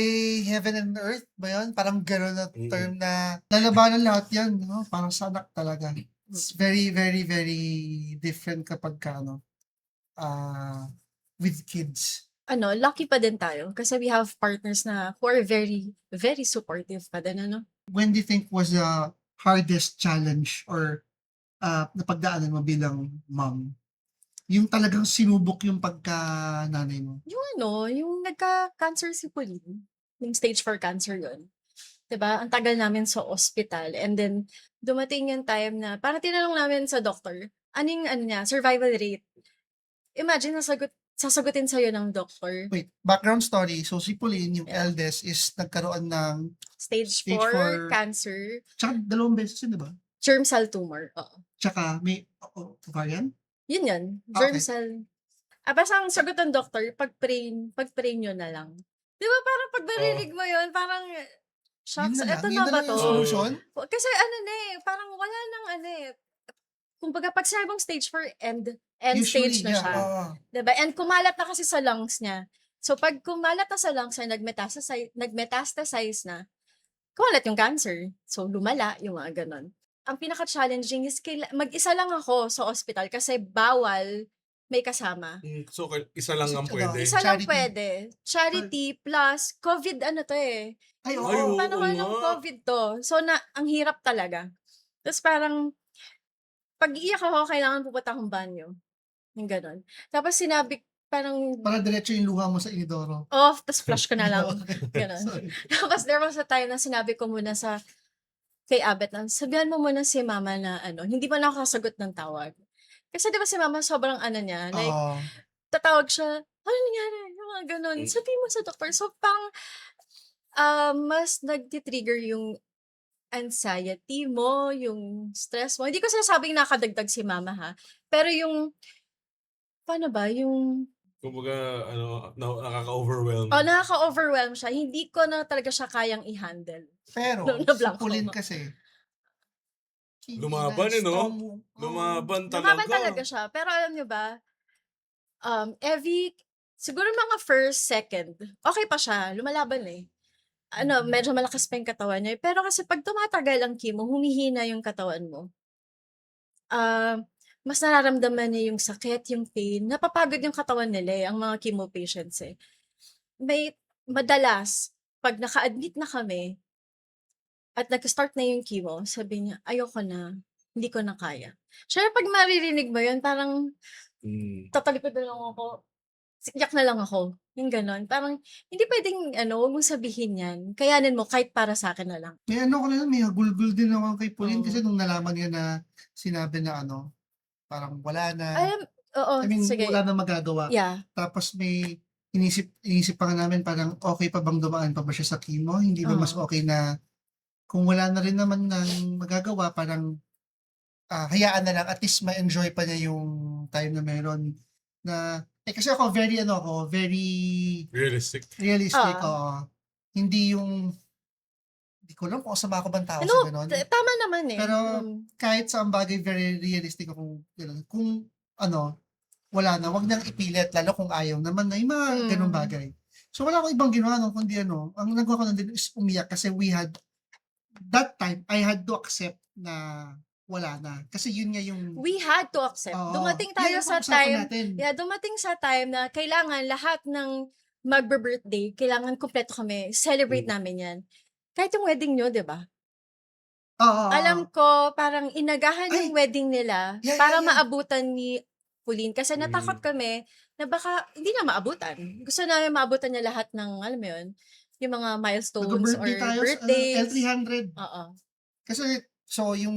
Speaker 1: heaven and earth ba yun? Parang gano'n na
Speaker 2: Mm.
Speaker 1: term na lalabanan lahat yan, parang sa anak talaga. It's very, very, very different kapag with kids.
Speaker 3: Lucky pa din tayo kasi we have partners na who are very, very supportive pa din,
Speaker 1: When do you think was the hardest challenge or napagdaanan mo bilang mom? Yung talagang sinubok yung pagka-nanay mo?
Speaker 3: Yung nagka-cancer si Pauline, yung stage 4 cancer yun. 'Di ba? Ang tagal namin sa ospital and then dumating yung time na parang tinanong namin sa doctor, anong niya, survival rate. Imagine sasagutin sa'yo ng doctor,
Speaker 1: Wait, background story. So si Pauline, yung
Speaker 3: Yeah.
Speaker 1: eldest, is nagkaroon ng
Speaker 3: stage
Speaker 1: Stage
Speaker 3: 4
Speaker 1: 4.
Speaker 3: cancer,
Speaker 1: tsaka 2 beses yun, di ba?
Speaker 3: germ cell tumor, oo.
Speaker 1: Tsaka may ovarian?
Speaker 3: Yun,
Speaker 1: Ah,
Speaker 3: germ
Speaker 1: okay.
Speaker 3: cell. Basta ang sagot ng doctor, pag-pray niyo na lang. 'Di ba parang pag narinig mo yun, parang,
Speaker 1: Yun
Speaker 3: shucks,
Speaker 1: na lang?
Speaker 3: eto
Speaker 1: Yun
Speaker 3: na
Speaker 1: na
Speaker 3: ba
Speaker 1: lang yung
Speaker 3: 'to?
Speaker 1: solusyon?
Speaker 3: Kasi parang wala nang kumbaga pag sinabing stage 4, end
Speaker 1: Usually,
Speaker 3: stage na
Speaker 1: yeah.
Speaker 3: siya. 'Di ba? And kumalat na kasi sa lungs niya. So pag kumalat na sa lungs niya, nagmetastasize na, kumalat yung cancer. So lumala yung mga ganon. Ang pinaka-challenging is mag-isa lang ako sa ospital kasi bawal may kasama.
Speaker 2: So, isa lang ang pwede.
Speaker 3: Isa lang
Speaker 1: Charity.
Speaker 3: pwede. Charity plus COVID to eh.
Speaker 1: Ay,
Speaker 3: Yung
Speaker 2: Ay, oo
Speaker 3: panahon ng
Speaker 2: nga.
Speaker 3: COVID to. So ang hirap talaga. Tapos parang pag iiyak ako, kailangan pupunta akong banyo. Yung gano'n. Tapos parang
Speaker 1: Para diretso yung luha mo sa inidoro.
Speaker 3: off, tas flush ko na lang.
Speaker 1: Okay.
Speaker 3: Gano'n.
Speaker 1: Sorry.
Speaker 3: Tapos there was a time na sinabi ko muna kay Abet na, sabihan mo muna si mama na hindi pa nakakasagot ng tawag. Kasi di ba si mama sobrang niya, like,
Speaker 1: Oo.
Speaker 3: tatawag siya, ano nangyari? Yung mga gano'n. Sabihin mo sa doktor. So parang, mas nagti-trigger yung anxiety mo, yung stress mo. Hindi ko sinasabing nakadagdag si mama ha. Pero yung, paano ba, yung
Speaker 2: Kumbaga, nakaka-overwhelm.
Speaker 3: nakaka-overwhelm siya. Hindi ko na talaga siya kayang i-handle.
Speaker 1: Pero,
Speaker 3: Nung
Speaker 1: si
Speaker 3: na-blank
Speaker 1: Pauline
Speaker 3: ako.
Speaker 1: kasi,
Speaker 2: Lumaban, eh, no? Lumaban talaga.
Speaker 3: Lumaban talaga siya. Pero alam niyo ba, siguro mga first, second, okay pa siya. Lumalaban eh. Medyo malakas pa yung katawan niya. Pero kasi pag tumatagal ang chemo, humihina yung katawan mo. Mas nararamdaman niya yung sakit, yung pain. Napapagod yung katawan nila ang mga chemo patients eh. Madalas, pag naka-admit na kami, at nag-start na yung chemo, sabi niya, ayoko na, hindi ko na kaya. Syempre pag maririnig mo yun, parang tatalikod na lang ako, iyak na lang ako, yung ganon. Parang, hindi pwedeng, huwag mong sabihin yan. Kayanin mo, kahit para sa akin na lang.
Speaker 1: May ko na lang, may hagulgul din ako kay Pauline kasi
Speaker 3: Oo.
Speaker 1: nung nalaman niya na sinabi na parang wala na.
Speaker 3: Oo,
Speaker 1: I mean,
Speaker 3: sige.
Speaker 1: wala na magagawa.
Speaker 3: Yeah.
Speaker 1: Tapos may inisip pa nga namin parang okay pa bang dumaan pa ba siya sa chemo? Hindi ba mas
Speaker 3: Oo.
Speaker 1: okay na kung wala na rin naman ng magagawa, parang hayaan na lang, at least ma-enjoy pa niya yung time na meron na, kasi ako very
Speaker 2: Realistic.
Speaker 1: realistic,
Speaker 3: Oo.
Speaker 1: Hindi yung, hindi ko alam kung sama ako bang tao sa ganon.
Speaker 3: Tama naman eh.
Speaker 1: Pero kahit sa bagay, very realistic ako. Ganun. Kung wala na, wag nang ipilit, lalo kung ayaw naman na yung mga ganun bagay. So wala akong ibang ginawa kundi ang nagawa ko na din is umiyak kasi that time, I had to accept na wala na. Kasi yun nga yung...
Speaker 3: We had to accept.
Speaker 1: Oo.
Speaker 3: Dumating tayo
Speaker 1: Yan yung
Speaker 3: sa
Speaker 1: pag-usapan
Speaker 3: time,
Speaker 1: natin.
Speaker 3: dumating sa time na kailangan lahat ng magbe-birthday, kailangan kumpleto kami, celebrate namin yan. Kahit yung wedding nyo, di ba?
Speaker 1: Oo.
Speaker 3: Alam ko, parang inagahan yung wedding nila para
Speaker 1: Yeah.
Speaker 3: maabutan ni Pauline. Kasi natakot kami na baka hindi na maabutan. Gusto namin maabutan niya lahat ng, alam mo yun, yung mga milestones or
Speaker 1: Nag-birthday tayo
Speaker 3: birthdays.
Speaker 1: sa L300.
Speaker 3: Oo.
Speaker 1: Kasi, so yung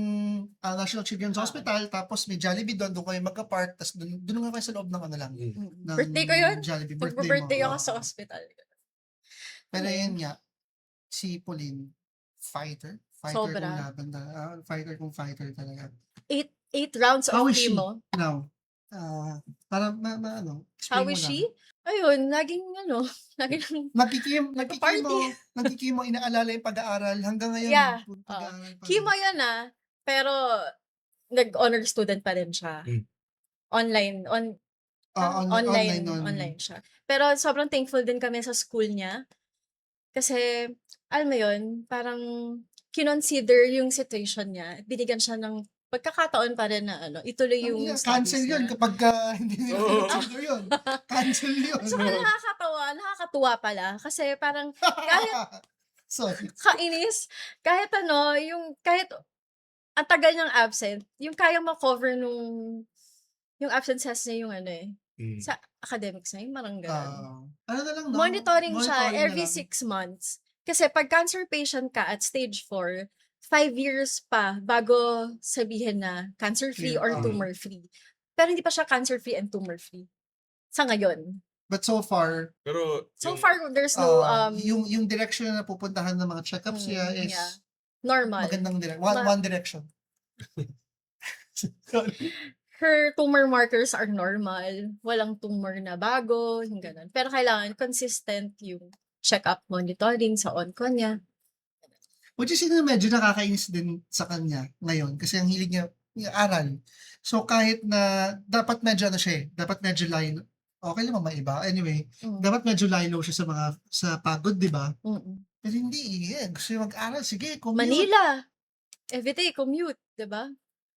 Speaker 1: National Children's
Speaker 3: Oo.
Speaker 1: Hospital, tapos may Jollibee doon kayo magka-park, tapos doon nga kayo sa loob ng lang. Ng
Speaker 3: Birthday ko yun.
Speaker 1: Jollibee.
Speaker 3: Nag-birthday ako
Speaker 1: Oo.
Speaker 3: sa hospital.
Speaker 1: Pero yun nga, si Pauline, fighter
Speaker 3: Sobra.
Speaker 1: kung laban na. Fighter talaga.
Speaker 3: 8 rounds
Speaker 1: How
Speaker 3: of
Speaker 1: is she
Speaker 3: chemo.
Speaker 1: now? Para
Speaker 3: How
Speaker 1: explain
Speaker 3: is
Speaker 1: mo
Speaker 3: she?
Speaker 1: lang.
Speaker 3: Ayun, laging
Speaker 1: Nagkikimo, inaalala yung pag-aaral hanggang ngayon.
Speaker 3: Yeah.
Speaker 1: Pag-aaral pa rin.
Speaker 3: Chemo yun pero nag-honor student pa rin siya. Online,
Speaker 1: Online.
Speaker 3: online siya. Pero sobrang thankful din kami sa school niya. Kasi, alam mo yun, parang kinonsider yung situation niya. Binigyan siya ng pagkakataon pa rin na ituloy yung
Speaker 1: Cancel
Speaker 3: studies
Speaker 1: yun
Speaker 3: niya.
Speaker 1: kapag hindi nila consider yun. Cancel yun.
Speaker 3: So, nakakatuwa pala. Kasi parang,
Speaker 1: Sorry.
Speaker 3: kainis, kahit kahit ang tagal niyang absent, yung kaya ma-cover yung absences niya yung sa academics na yung parang gano'n.
Speaker 1: Ano na lang, no?
Speaker 3: Monitoring siya
Speaker 1: na
Speaker 3: every
Speaker 1: lang.
Speaker 3: 6 months. Kasi pag cancer patient ka at stage 4, 5 years pa bago sabihin na cancer-free or tumor-free. Pero hindi pa siya cancer-free and tumor-free. Sa ngayon.
Speaker 1: But so far,
Speaker 2: Pero
Speaker 3: So far, there's no,
Speaker 1: yung direction na pupuntahan ng mga check-ups niya is
Speaker 3: normal.
Speaker 1: magandang one direction.
Speaker 3: Her tumor markers are normal. Walang tumor na bago, yung ganun. Pero kailangan consistent yung check-up monitoring sa on-con niya.
Speaker 1: Which is medyo nakakainis din sa kanya ngayon kasi ang hilig niya aral. So kahit na dapat medyo dapat medyo line, okay lang maiba. Anyway, dapat medyo lilo siya sa pagod, di ba? Pero hindi gusto niya mag-aral, sige, commute.
Speaker 3: Manila. Everyday, commute, di ba?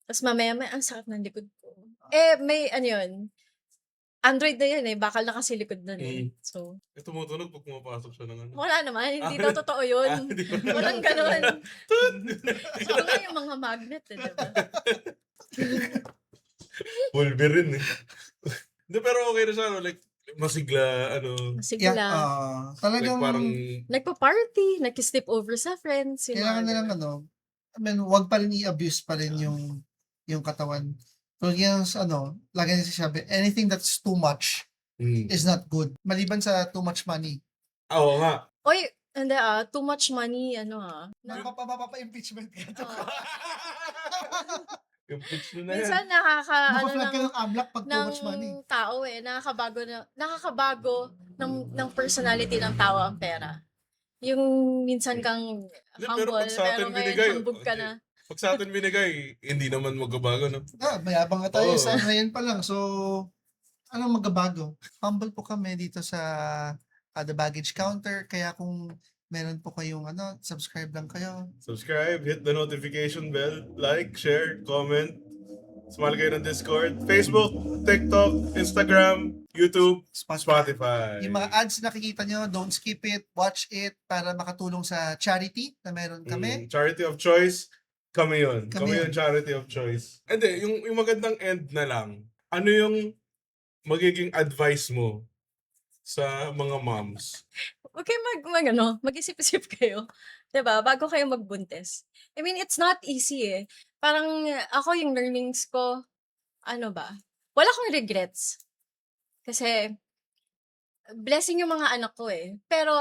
Speaker 3: Tapos mamaya ang sakit ng likod ko. May yun. Android na yun bakal na kasi likod na So,
Speaker 2: tumutunog pag pumapasok siya ng
Speaker 3: wala naman, hindi daw totoo yun. Walang ganun. So, yung mga magnet, di ba?
Speaker 2: Wolverine Hindi, pero okay na siya, like, masigla,
Speaker 3: Masigla.
Speaker 1: Talagang,
Speaker 2: like parang,
Speaker 3: Nagpa-party, nag-sleep over sa friends.
Speaker 1: kailangan na lang I mean, wag pa rin i-abuse pa rin yung katawan. So yung lagi na sabi, anything that's too much is not good. Maliban sa too much money.
Speaker 2: oo nga.
Speaker 3: Oy, hindi too much money,
Speaker 1: Mapapa-impeachment ka.
Speaker 2: Yung pitch na yan.
Speaker 3: Minsan
Speaker 1: Mapaplag ka ng AMLAC pag too
Speaker 3: ng
Speaker 1: much money.
Speaker 3: tao nakakabago ng personality ng tao ang pera. Yung minsan kang
Speaker 2: Pero
Speaker 3: humble,
Speaker 2: pag sa atin
Speaker 3: pero ngayon
Speaker 2: binigay,
Speaker 3: hambog ka na.
Speaker 2: Pag sa atin binigay, hindi naman magbabago, no?
Speaker 1: Mayabang nga tayo
Speaker 2: Oo.
Speaker 1: sa ngayon pa lang. So, anong magbabago? Humble po kami dito sa The Baggage Counter. Kaya kung meron po kayong subscribe lang kayo.
Speaker 2: Subscribe, hit the notification bell, like, share, comment. Sumali kayo ng Discord, Facebook, TikTok, Instagram, YouTube, Spotify.
Speaker 1: Yung mga ads na nakikita nyo, don't skip it, watch it para makatulong sa charity na meron kami.
Speaker 2: Charity of choice, kami yun.
Speaker 1: Kami
Speaker 2: Kami
Speaker 1: yun.
Speaker 2: yung charity of choice. Hindi, yung magandang end na lang, ano yung magiging advice mo sa mga moms?
Speaker 3: Huwag kayo mag-isip-isip kayo. 'Di ba? Bago kayo magbuntis. I mean, it's not easy eh. Parang ako yung learnings ko, ano ba? Wala akong regrets. Kasi blessing yung mga anak ko eh. Pero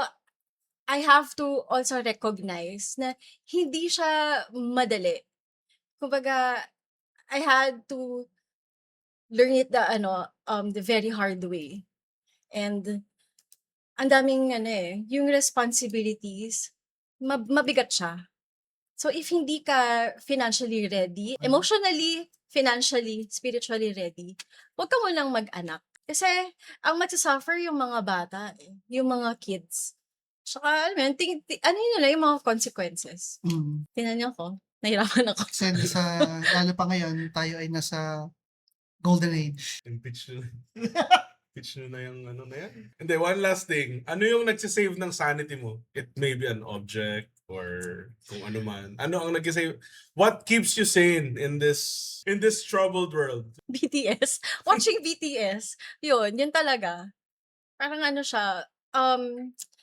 Speaker 3: I have to also recognize na hindi siya madali. Kumbaga, I had to learn it the very hard way. And ang daming yung responsibilities, mabigat siya. So if hindi ka financially ready, emotionally, financially, spiritually ready, huwag ka munang mag-anak. Kasi ang magsasuffer yung mga bata, yung mga kids. Tsaka, alam mo yun, ano yun lang yung mga consequences. Tingnan niyo ako, nahirapan ako.
Speaker 1: Kasi lalo pa ngayon, tayo ay nasa golden age.
Speaker 2: Impeach nyo. Impeach nyo na yung ano na yan. Hindi, one last thing. Ano yung nagsisave ng sanity mo? It may be an object or kung ano man. Ano ang nagsisave? What keeps you sane in this troubled world?
Speaker 3: BTS. Watching BTS. Yun talaga. Parang ano siya,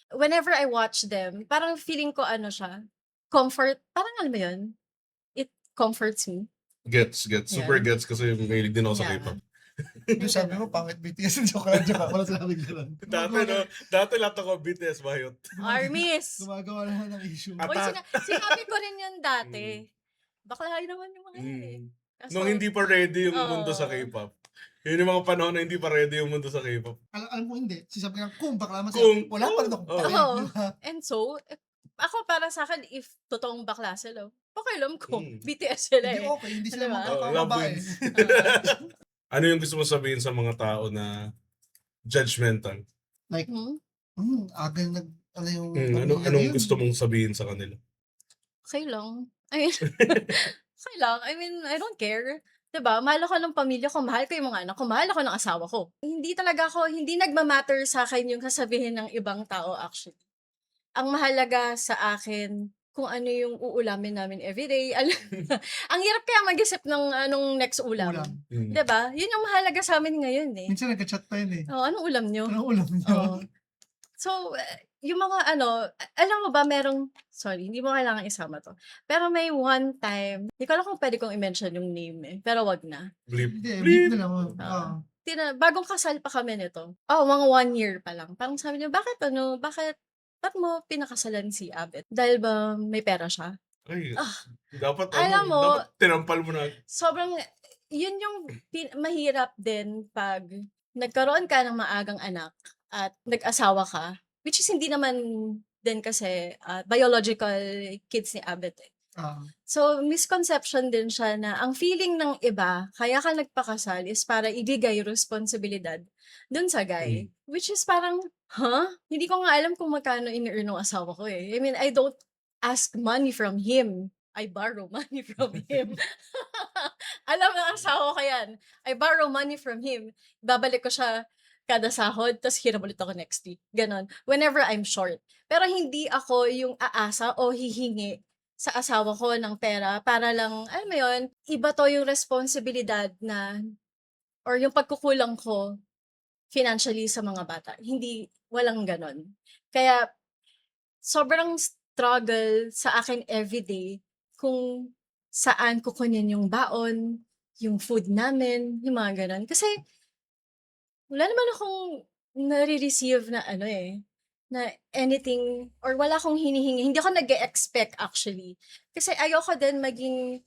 Speaker 3: whenever I watch them, parang feeling ko siya, comfort, parang alam mo yun, it comforts me.
Speaker 2: Gets. Super
Speaker 3: Yeah.
Speaker 2: gets kasi mahilig din ako sa
Speaker 3: Yeah.
Speaker 2: K-pop.
Speaker 1: Yung sabi mo, pangit BTS. Joke lang. Wala sinabing gano'n.
Speaker 2: Dati lahat ako BTS bayot.
Speaker 3: Armies!
Speaker 1: Gumagawa na ng issue.
Speaker 2: At-
Speaker 3: Uy, sinabi ko rin yun dati. Bakla naman yung mga yun eh. Kaso,
Speaker 2: Nung hindi pa ready yung mundo sa
Speaker 3: Oo.
Speaker 2: K-pop. Yun yung mga panahon na hindi pa ready yung mundo sa K-pop.
Speaker 1: Alam mo hindi. Sabi nga, kung bakla man
Speaker 2: Kung-
Speaker 1: wala pa rin akong
Speaker 2: Oo.
Speaker 1: pake.
Speaker 3: Oo.
Speaker 1: Di ba?
Speaker 3: And so, ako para sa akin, if totoong bakla sila, okay lang ko.
Speaker 2: Mm.
Speaker 3: BTS sila
Speaker 1: Hindi
Speaker 3: eh.
Speaker 1: okay. Hindi sila
Speaker 3: Diba?
Speaker 2: Love
Speaker 1: magkakababae.
Speaker 2: wins. Ano yung gusto mo sabihin sa mga tao na judgmental?
Speaker 3: Hmm?
Speaker 1: Aga ano yung
Speaker 2: Anong
Speaker 1: pamilya
Speaker 2: gusto mong sabihin sa kanila?
Speaker 3: Okay lang. I mean, okay lang. I mean, I don't care. 'Di ba? Mahal ako ng pamilya ko, mahal ko yung mga anak ko, mahal ako ng asawa ko. Hindi nagma-matter sa akin yung sasabihin ng ibang tao actually. Ang mahalaga sa akin kung ano yung uulamin namin everyday. Ang hirap kaya mag-isip ng anong next ulam.
Speaker 1: Ulam.
Speaker 3: 'Di ba? Yun yung mahalaga sa amin ngayon eh.
Speaker 1: Minsan nagka-chat pa yun eh.
Speaker 3: Oh, anong ulam nyo?
Speaker 1: Anong ulam niyo?
Speaker 3: Oo. So, yung mga alam mo ba sorry, hindi mo kailangan isama to. Pero may one time, hindi ko alam kung pwede kong i-mention yung name eh, pero wag na.
Speaker 2: Bleep.
Speaker 1: Hindi,
Speaker 2: Bleep.
Speaker 1: beep na lang.
Speaker 3: Oo. Bagong kasal pa kami nito. Mga 1 year pa lang. Parang sabi niya, ba't mo pinakasalan si Abet? Dahil ba may pera siya?
Speaker 2: Ay,
Speaker 3: Ah,
Speaker 2: dapat
Speaker 3: alam mo,
Speaker 2: dapat tinampal mo na.
Speaker 3: sobrang, yun yung mahirap din pag nagkaroon ka ng maagang anak at nag-asawa ka, which is hindi naman din kasi biological kids ni Abet eh. So, misconception din siya na ang feeling ng iba, kaya ka nagpakasal is para ibigay responsibilidad dun sa guy. Which is parang, Hindi ko nga alam kung magkano ini-earn ng asawa ko eh. I mean, I don't ask money from him. I borrow money from him. Alam ng asawa ko yan. I borrow money from him. Babalik ko siya kada sahod, tapos hiram ulit ako next week. Ganon. Whenever I'm short. Pero hindi ako yung aasa o hihingi sa asawa ko ng pera para lang, alam mo yun, iba to yung responsibilidad or yung pagkukulang ko financially sa mga bata. Walang ganon. Kaya, sobrang struggle sa akin everyday kung saan kukunin yung baon, yung food namin, yung mga ganon. Kasi, wala naman akong nare-receive na na anything, or wala akong hinihingi. Hindi ako nag-expect actually. Kasi ayoko din maging,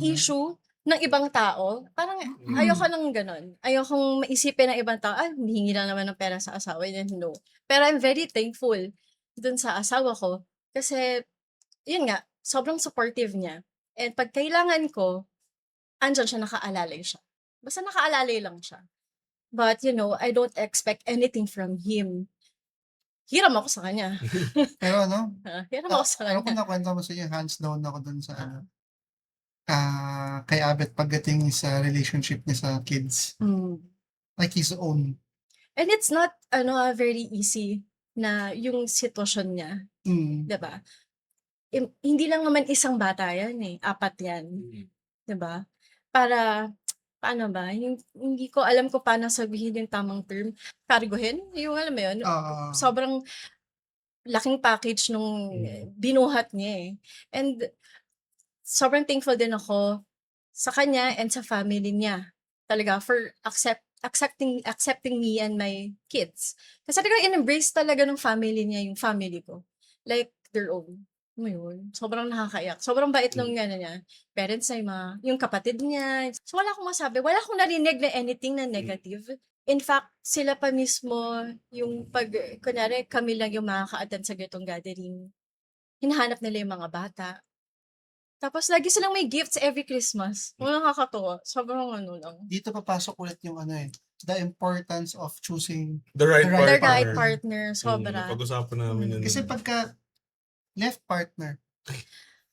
Speaker 3: issue ng ibang tao. Parang ayoko ng ganon. Ayokong maisipin ng ibang tao, hihingi lang naman ng pera sa asawa. No. Pero I'm very thankful dun sa asawa ko. Kasi, yun nga, sobrang supportive niya. And pag kailangan ko, andyan siya, nakaalalay siya. Basta nakaalalay lang siya. But, I don't expect anything from him. Hiram ako sa kanya.
Speaker 1: Pero ano,
Speaker 3: Hiram ako sa
Speaker 1: ano kung
Speaker 3: kanya.
Speaker 1: nakwento mo sa inyo, hands down ako dun sa kay Abet pagdating sa relationship niya sa kids.
Speaker 3: Mm.
Speaker 1: Like his own.
Speaker 3: And it's not, very easy na yung sitwasyon niya.
Speaker 1: Mm.
Speaker 3: 'Di ba? Hindi lang naman isang bata yan eh, 4 yan, 'di ba? Para paano ba, hindi ko alam kung paano sabihin yung tamang term, karguhin, yung alam mo yun,
Speaker 1: Ah,
Speaker 3: sobrang laking package nung binuhat niya eh. And sobrang thankful din ako sa kanya and sa family niya. Talaga for accepting me and my kids. Kasi talaga in-embrace talaga ng family niya yung family ko. Like their own. Alam mo yun? Sobrang nakakaiyak. Sobrang bait nung niya. Parents niya, yung kapatid niya. So wala akong masabi. Wala akong narinig na anything na negative. In fact, sila pa mismo yung kunyari kami lang yung makaka-attend sa ganitong gathering. Hinahanap nila yung mga bata. Tapos lagi silang may gifts every Christmas. Nakakatuwa. Sobrang lang.
Speaker 1: dito papasok ulit yung the importance of choosing.
Speaker 2: The right
Speaker 1: The
Speaker 2: partner.
Speaker 3: The right partner. Sobra.
Speaker 2: Pag-usapan namin yun.
Speaker 1: Kasi pagka left partner,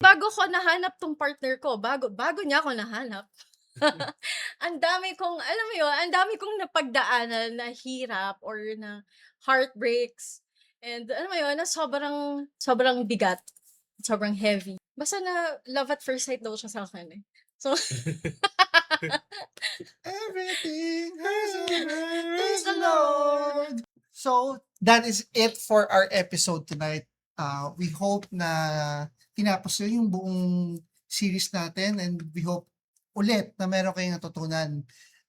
Speaker 3: Bago ko nahanap tong partner ko, bago niya ako nahanap. Ang dami kong, alam mo yun, ang dami kong napagdaanan na hirap or na heartbreaks. And alam mo yun, na sobrang bigat. Sobrang heavy. Basta na love at first sight daw siya sa akin eh. So,
Speaker 1: everything has praise the Lord. So, that is it for our episode tonight. We hope na tinapos nyo yung buong series natin and we hope ulit na meron kayong natutunan.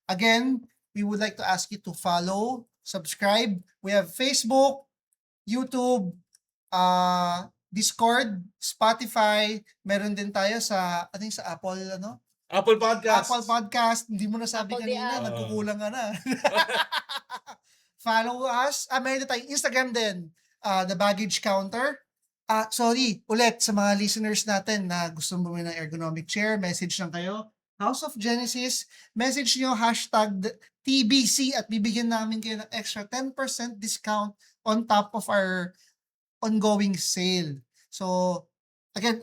Speaker 1: Again, we would like to ask you to follow, subscribe. We have Facebook, YouTube, Discord, Spotify. Meron din tayo sa, sa Apple,
Speaker 2: Apple Podcast.
Speaker 1: Apple Podcast. Hindi mo nasabi
Speaker 3: Apple
Speaker 1: kanina,
Speaker 3: di-
Speaker 1: nagkukulang ka na. Follow us. Meron tayong Instagram din, The Baggage Counter. Sorry, ulit sa mga listeners natin na gusto mo ng ergonomic chair, message lang kayo. House of Genesis, message nyo #TBC at bibigyan namin kayo ng extra 10% discount on top of our ongoing sale. So, again,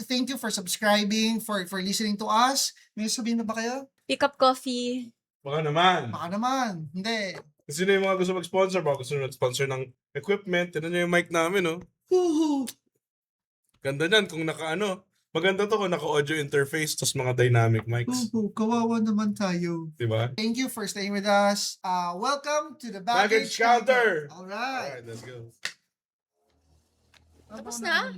Speaker 1: thank you for subscribing, for listening to us. May sabihin na ba kayo?
Speaker 3: pick up coffee.
Speaker 2: Baka naman.
Speaker 1: Baka naman. Hindi.
Speaker 2: Sino yung mga gusto mag-sponsor? Baka gusto mag-sponsor ng equipment. Tinan nyo yung mic namin, no?
Speaker 1: Woohoo!
Speaker 2: Ganda niyan kung maganda to kung naka-audio interface tapos mga dynamic mics.
Speaker 1: Kawawa naman tayo.
Speaker 2: Diba?
Speaker 1: Thank you for staying with us. Welcome to the
Speaker 2: Baggage
Speaker 1: Baggage
Speaker 2: Counter.
Speaker 1: Alright.
Speaker 2: Alright, let's go.
Speaker 3: Tapos na?